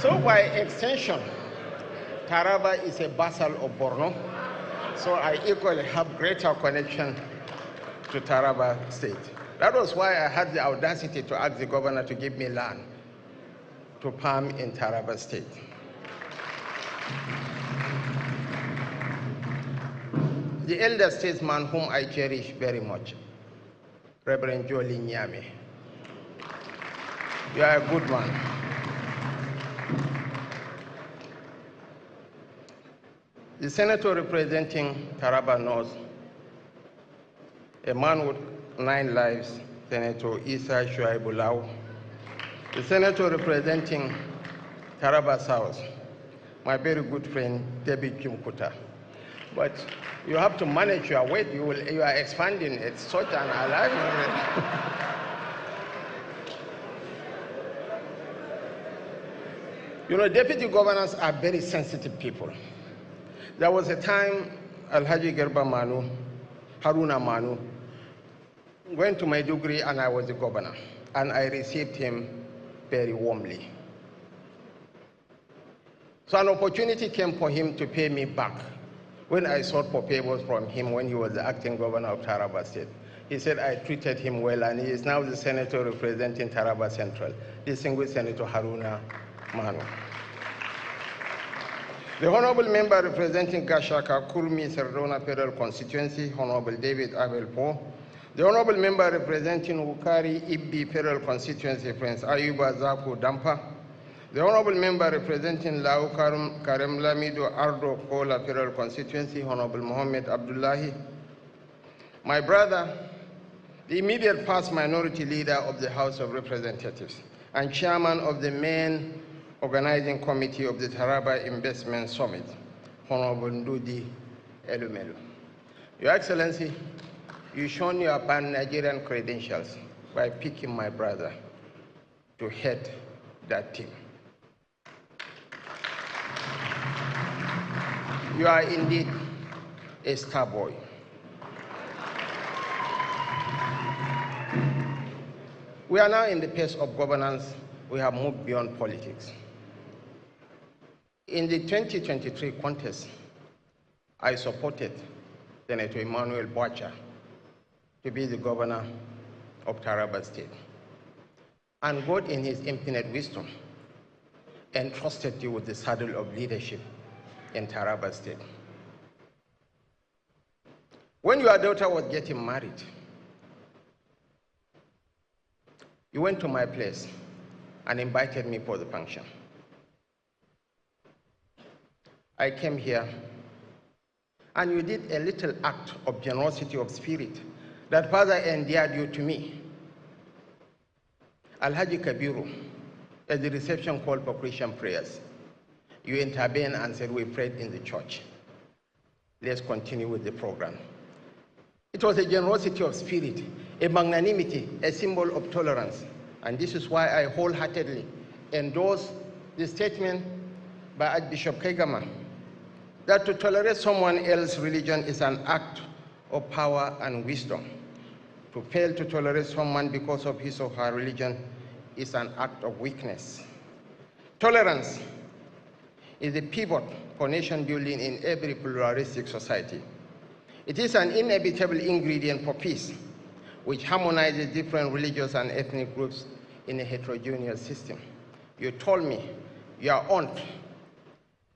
So by extension, Taraba is a vassal of Borno, so I equally have greater connection to Taraba State. That was why I had the audacity to ask the governor to give me land to farm in Taraba State. The elder statesman whom I cherish very much, Reverend Jolie Nyame. You are a good man. The senator representing Taraba North, a man with 9 lives, Senator Isa Shuaibulau. The senator representing Taraba South, my very good friend, David Chimkuta. But you have to manage your weight. You are expanding. It's such an alignment. You know, deputy governors are very sensitive people. There was a time Alhaji Gerba Manu, Haruna Manu, went to Maiduguri and I was the governor. And I received him very warmly. So an opportunity came for him to pay me back when I sought for favors from him when he was the acting governor of Taravest State. He said I treated him well, and he is now the senator representing Taravest Central, distinguished Senator Haruna Manu. The honorable member representing Gashaka, Kurmi, Serdona Federal Constituency, Honorable David Abel Poe. The honorable member representing Wukari Ibbi Federal Constituency, Prince Ayuba Zaku Dampa. The honorable member representing Lau Karem Lamido Ardo Kola Federal Constituency, Honorable Mohammed Abdullahi. My brother, the immediate past minority leader of the House of Representatives and chairman of the main organizing committee of the Taraba Investment Summit, Honorable Ndudi Elumelu. Your Excellency, you've shown your pan-Nigerian credentials by picking my brother to head that team. You are indeed a star boy. We are now in the phase of governance. We have moved beyond politics. In the 2023 contest, I supported Senator Emmanuel Boacha to be the governor of Taravest State. And God, in his infinite wisdom, entrusted you with the saddle of leadership in Taravest State. When your daughter was getting married, you went to my place and invited me for the function. I came here, and you did a little act of generosity of spirit that Father endeared you to me. Alhaji Kabiru, at the reception call for Christian prayers, you intervened and said, we prayed in the church. Let's continue with the program. It was a generosity of spirit, a magnanimity, a symbol of tolerance. And this is why I wholeheartedly endorse the statement by Archbishop Kaigama that to tolerate someone else's religion is an act of power and wisdom. To fail to tolerate someone because of his or her religion is an act of weakness. Tolerance is the pivot for nation building in every pluralistic society. It is an inevitable ingredient for peace, which harmonizes different religious and ethnic groups in a heterogeneous system. You told me your aunt,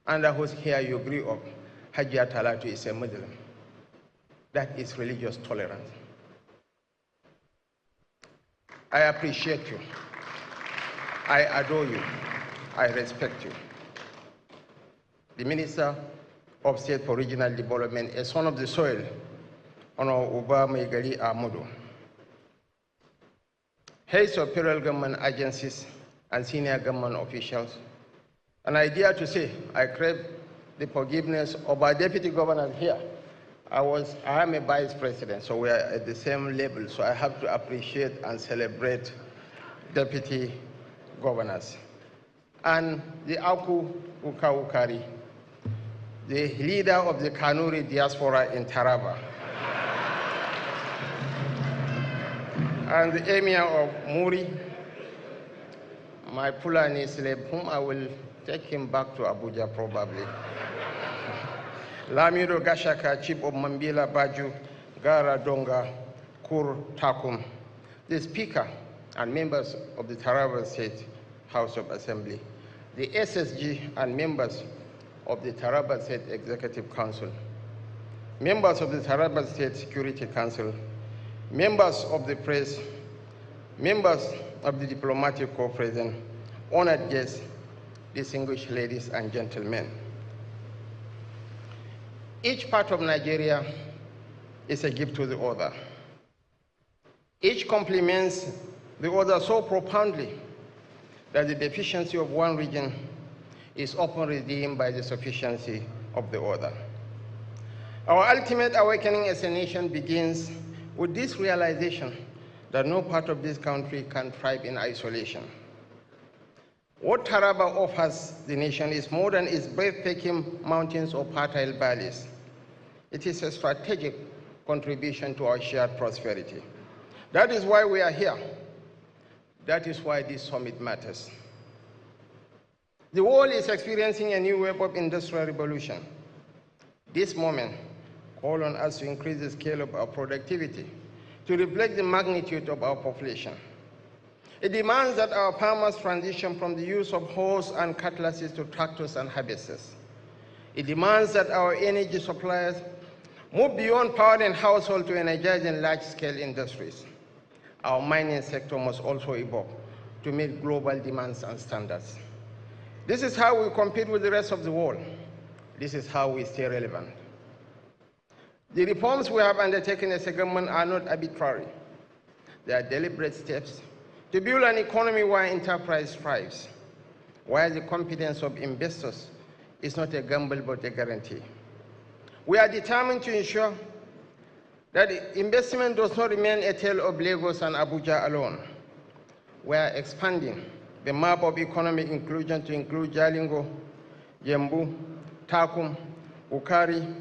under whose hair you grew up, Hajia Talatu, is a Muslim. That is religious tolerance. I appreciate you. I adore you. I respect you. The Minister of State for Regional Development, a son of the soil, Honorable Uba Megali Amudu. Heads of federal government agencies and senior government officials. And I dare to say, I crave the forgiveness of our deputy governor here. I am a vice president, so we are at the same level, so I have to appreciate and celebrate deputy governors. And the Aku Ukari, the leader of the Kanuri diaspora in Taraba, and the emir of Muri, my Fulani slave, whom I will take him back to Abuja probably. Lamido Gashaka, chief of Mambila Baju, Gara Donga, Kur Takum, the speaker and members of the Taravest State House of Assembly, the SSG and members of the Taravest State Executive Council, members of the Taravest State Security Council, members of the press, members of the diplomatic corps present, honored guests, distinguished ladies and gentlemen. Each part of Nigeria is a gift to the other. Each complements the other so profoundly that the deficiency of one region is often redeemed by the sufficiency of the other. Our ultimate awakening as a nation begins with this realization that no part of this country can thrive in isolation. What Taraba offers the nation is more than its breathtaking mountains or fertile valleys. It is a strategic contribution to our shared prosperity. That is why we are here. That is why this summit matters. The world is experiencing a new wave of industrial revolution. This moment calls on us to increase the scale of our productivity to reflect the magnitude of our population. It demands that our farmers transition from the use of hoes and cutlasses to tractors and harvesters. It demands that our energy suppliers move beyond powering households to energizing large-scale industries. Our mining sector must also evolve to meet global demands and standards. This is how we compete with the rest of the world. This is how we stay relevant. The reforms we have undertaken as a government are not arbitrary. They are deliberate steps to build an economy where enterprise thrives, where the confidence of investors is not a gamble but a guarantee. We are determined to ensure that investment does not remain a tale of Lagos and Abuja alone. We are expanding the map of economic inclusion to include Jalingo, Yembu, Takum, Ukari,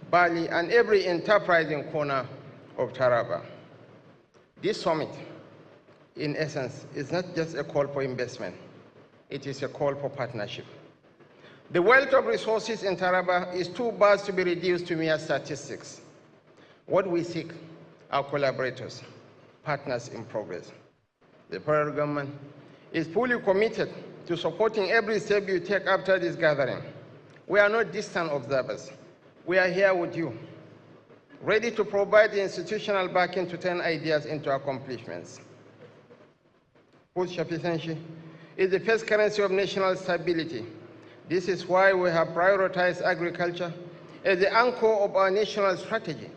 Bali, and every enterprising corner of Taraba. This summit, in essence, is not just a call for investment. It is a call for partnership. The wealth of resources in Taraba is too vast to be reduced to mere statistics. What we seek are collaborators, partners in progress. The federal government is fully committed to supporting every step you take after this gathering. We are not distant observers. We are here with you, ready to provide the institutional backing to turn ideas into accomplishments. Food sufficiency is the first currency of national stability. This is why we have prioritized agriculture as the anchor of our national strategy.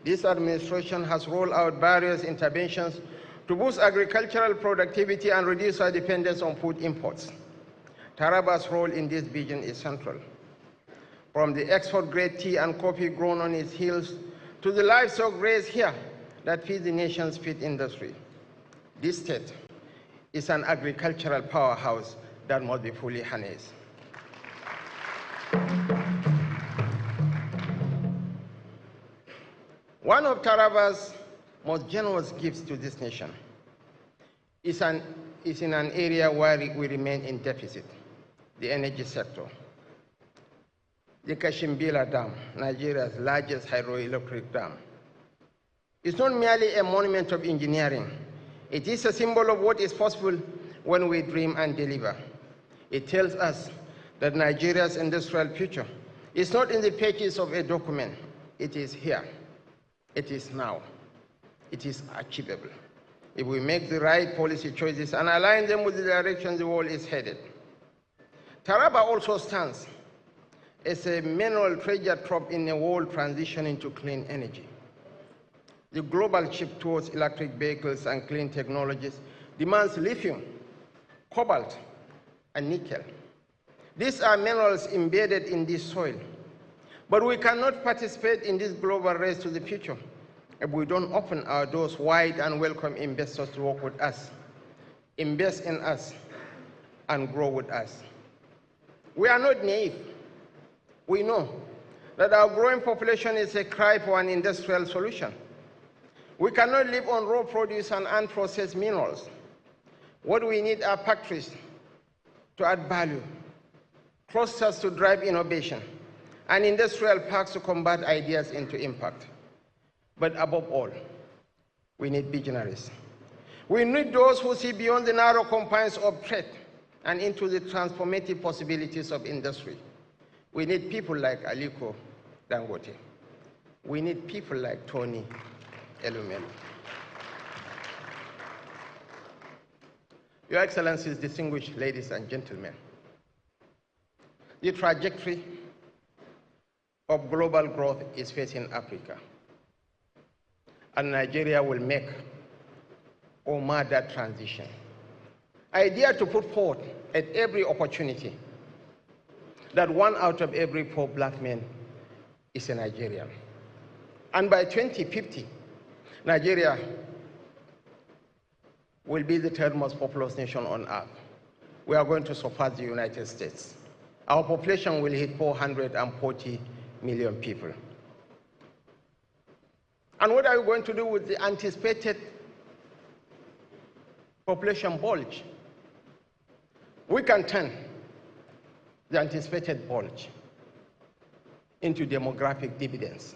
This administration has rolled out various interventions to boost agricultural productivity and reduce our dependence on food imports. Taraba's role in this vision is central. From the export-grade tea and coffee grown on its hills to the livestock raised here that feed the nation's feed industry. This state is an agricultural powerhouse that must be fully harnessed. One of Taraba's most generous gifts to this nation is in an area where we remain in deficit, the energy sector. The Kashimbila Dam, Nigeria's largest hydroelectric dam, is not merely a monument of engineering. It is a symbol of what is possible when we dream and deliver. It tells us that Nigeria's industrial future is not in the pages of a document. It is here. It is now. It is achievable if we make the right policy choices and align them with the direction the world is headed. Taraba also stands as a mineral treasure trove in a world transitioning to clean energy. The global shift towards electric vehicles and clean technologies demands lithium, cobalt, and nickel. These are minerals embedded in this soil. But we cannot participate in this global race to the future if we don't open our doors wide and welcome investors to work with us, invest in us, and grow with us. We are not naive. We know that our growing population is a cry for an industrial solution. We cannot live on raw produce and unprocessed minerals. What we need are factories to add value, clusters to drive innovation, and industrial parks to convert ideas into impact. But above all, we need visionaries. We need those who see beyond the narrow confines of trade and into the transformative possibilities of industry. We need people like Aliko Dangote. We need people like Tony Elumelu. Your Excellencies, distinguished ladies and gentlemen, the trajectory of global growth is facing Africa, and Nigeria will make or mar that transition. I dare to put forth at every opportunity that 1 out of every 4 black men is a Nigerian. And by 2050, Nigeria will be the third most populous nation on earth. We are going to surpass the United States. Our population will hit 440 million people. And what are you going to do with the anticipated population bulge? We can turn the anticipated bulge into demographic dividends,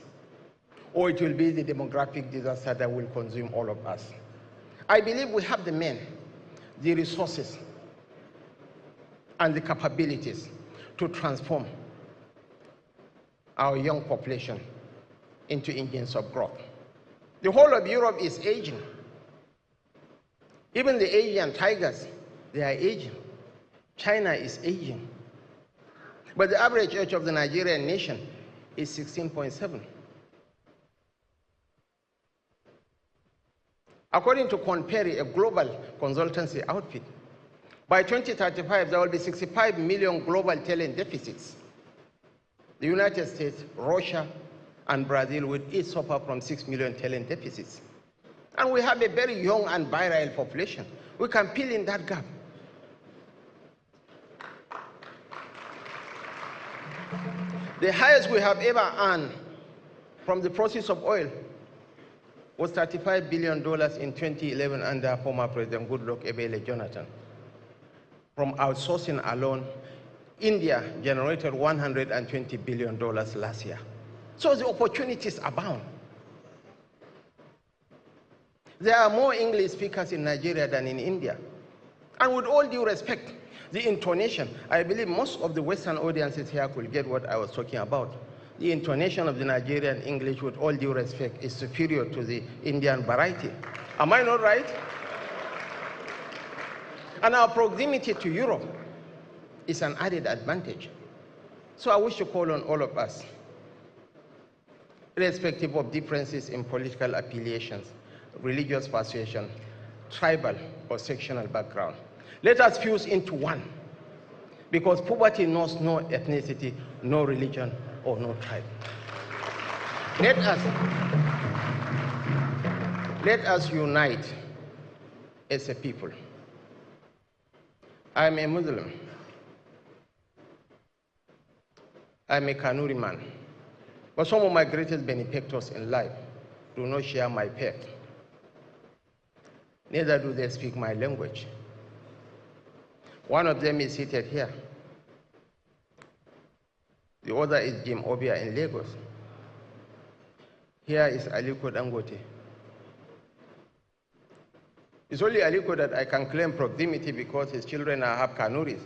or it will be the demographic disaster that will consume all of us. I believe we have the men, the resources, and the capabilities to transform our young population into engines of growth. The whole of Europe is aging. Even the Asian tigers, they are aging. China is aging. But the average age of the Nigerian nation is 16.7. According to Conperi, a global consultancy outfit, by 2035, there will be 65 million global talent deficits. The United States, Russia, and Brazil will each suffer from 6 million talent deficits. And we have a very young and virile population. We can fill in that gap. The highest we have ever earned from the process of oil was $35 billion in 2011 under former President Goodluck Ebele Jonathan. From outsourcing alone, India generated $120 billion last year. So the opportunities abound. There are more English speakers in Nigeria than in India. And with all due respect, the intonation, I believe most of the Western audiences here could get what I was talking about. The intonation of the Nigerian English, with all due respect, is superior to the Indian variety. Am I not right? And our proximity to Europe is an added advantage. So I wish to call on all of us, irrespective of differences in political affiliations, religious persuasion, tribal or sectional background, let us fuse into one, because poverty knows no ethnicity, no religion, or no tribe. Let us unite as a people. I am a Muslim. I am a Kanuri man. But some of my greatest benefactors in life do not share my faith. Neither do they speak my language. One of them is seated here. The other is Jim Obia in Lagos. Here is Aliko Dangote. It's only Aliko that I can claim proximity because his children are half Kanuris.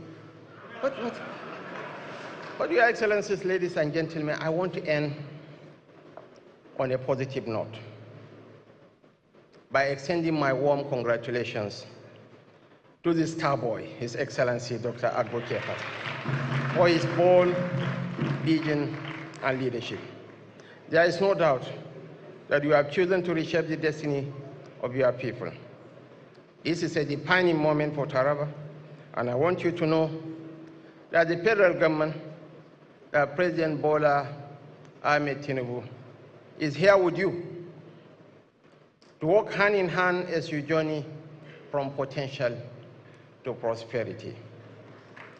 But Your Excellencies, ladies and gentlemen, I want to end on a positive note by extending my warm congratulations to the star boy, His Excellency Dr. Agbo Kefa, for his bold vision and leadership. There is no doubt that you have chosen to reshape the destiny of your people. This is a defining moment for Taraba, and I want you to know that the federal government, President Bola Ahmed Tinubu, is here with you to work hand in hand as you journey from potential to prosperity.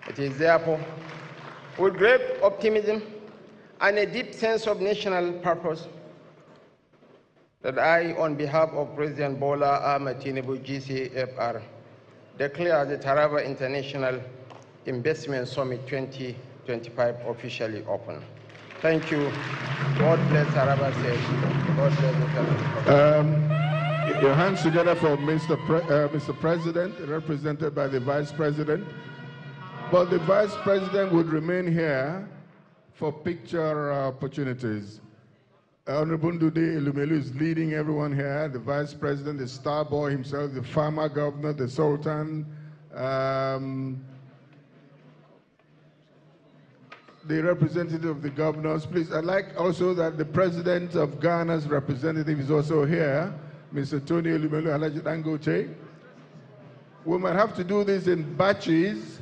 It is therefore with great optimism and a deep sense of national purpose that I, on behalf of President Bola Ahmed Tinubu, GCFR, declare the Taraba International Investment Summit 2025 officially open. Thank you. God bless Taraba State. God bless the Your hands together for Mr. President, represented by the Vice President. But the Vice President would remain here for picture opportunities. Honorable Ndude Elumelu is leading everyone here, the Vice President, the star boy himself, the farmer governor, the Sultan, the representative of the governors. Please, I'd like also that the President of Ghana's representative is also here, Mr. Tony Elumelu Alaji Dangote. We might have to do this in batches.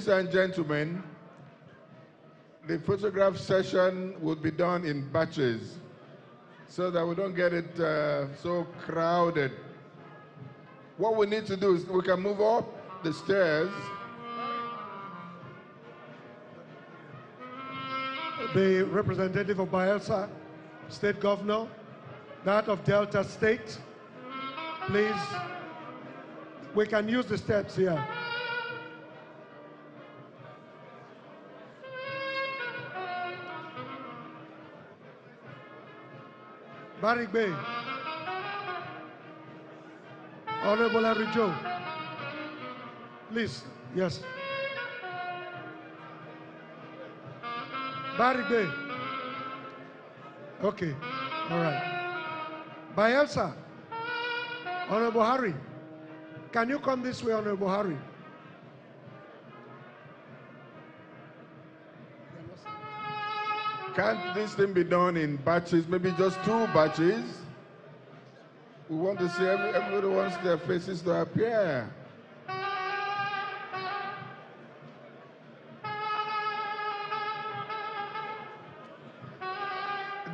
Ladies and gentlemen, the photograph session will be done in batches so that we don't get it so crowded. What we need to do is we can move up the stairs. The representative of Bayelsa State Governor, that of Delta State, please, we can use the steps here. Barrick Bay, Honorable Harry Joe, please, yes. Barrick Bay, okay, all right. Bayelsa, Honorable Harry, can you come this way, Honorable Harry? Can't this thing be done in batches, maybe just 2 batches? We want to see, everybody wants their faces to appear.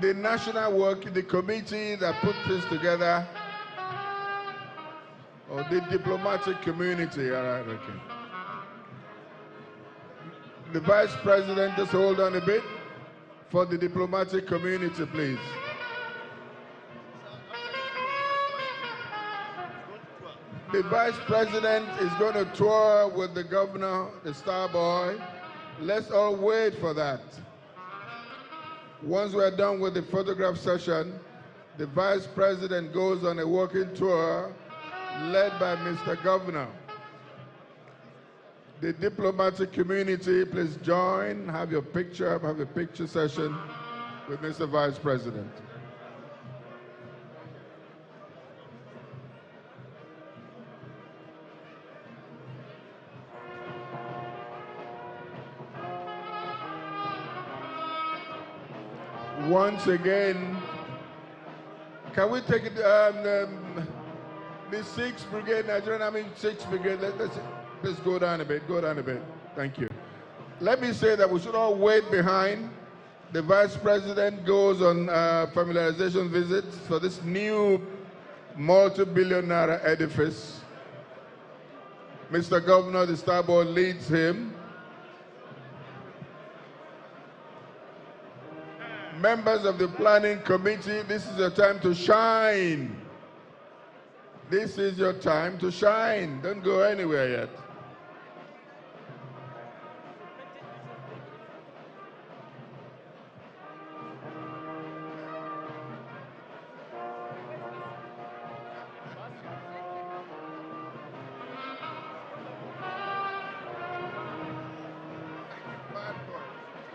The national work, the committee that put this together, or the diplomatic community, all right, okay. The Vice President, just hold on a bit. For the diplomatic community, please. The Vice President is going to tour with the governor, the star boy. Let's all wait for that. Once we're done with the photograph session, the Vice President goes on a walking tour led by Mr. Governor. The diplomatic community, please join, have a picture session with Mr. Vice President. Once again, can we take it, the 6th Brigade, Nigerian Army 6th Brigade, let's go down a bit, Thank you. Let me say that we should all wait behind. The Vice President goes on familiarization visits for this new multi-billion naira edifice. Mr. Governor, the Star Board, leads him. Members of the Planning Committee, this is your time to shine. This is your time to shine. Don't go anywhere yet.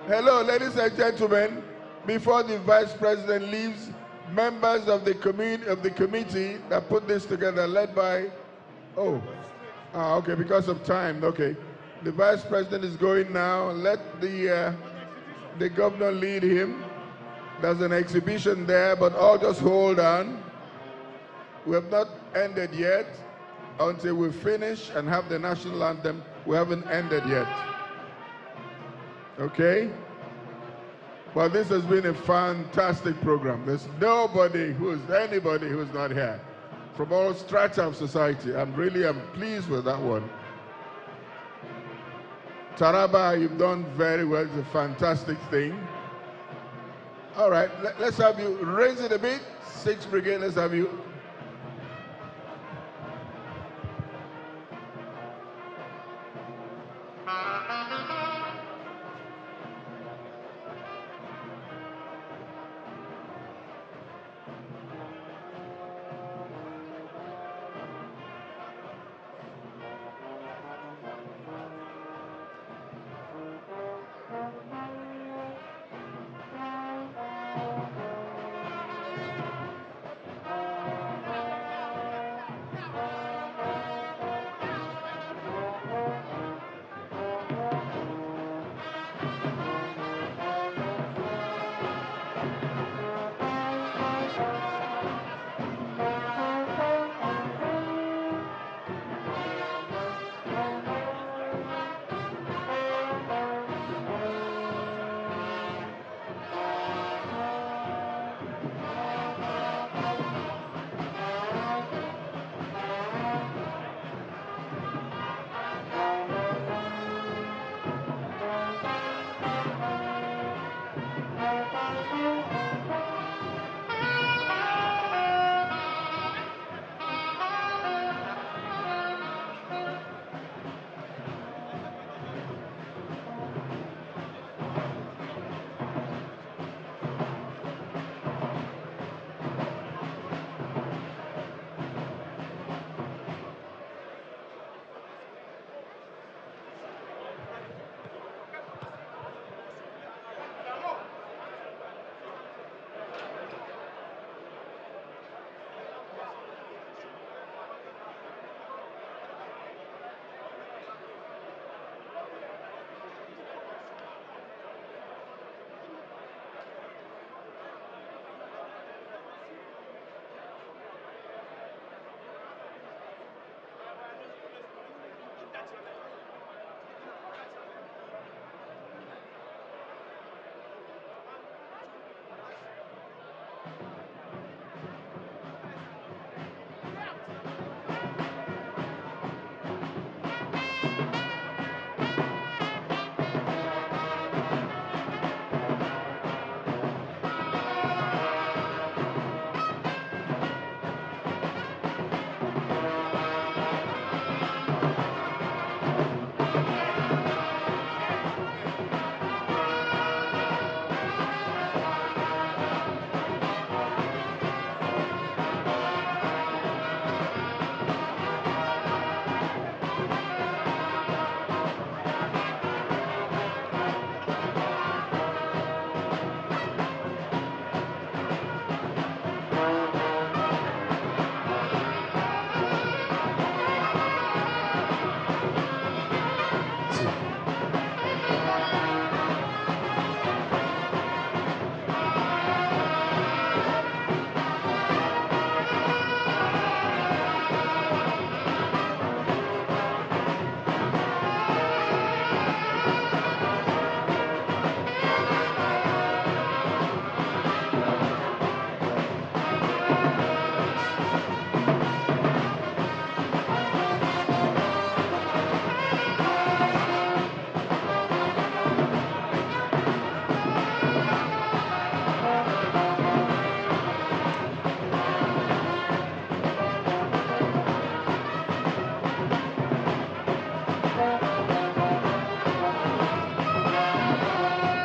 Hello, ladies and gentlemen. Before the Vice President leaves, members of the committee that put this together, led by, okay, because of time, okay. The Vice President is going now. Let the governor lead him. There's an exhibition there, but all just hold on. We have not ended yet. Until we finish and have the national anthem, we haven't ended yet. Okay? Well, this has been a fantastic program. There's anybody who's not here from all strata of society. I'm pleased with that one. Taraba, you've done very well. It's a fantastic thing. All right, let's have you raise it a bit. 6th Brigade, let's have you.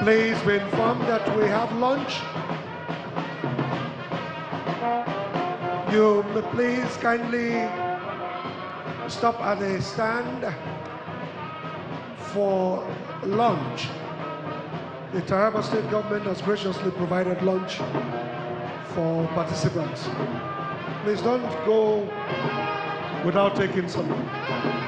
Please be informed that we have lunch. You may please kindly stop at the stand for lunch. The Taravest State government has graciously provided lunch for participants. Please don't go without taking something.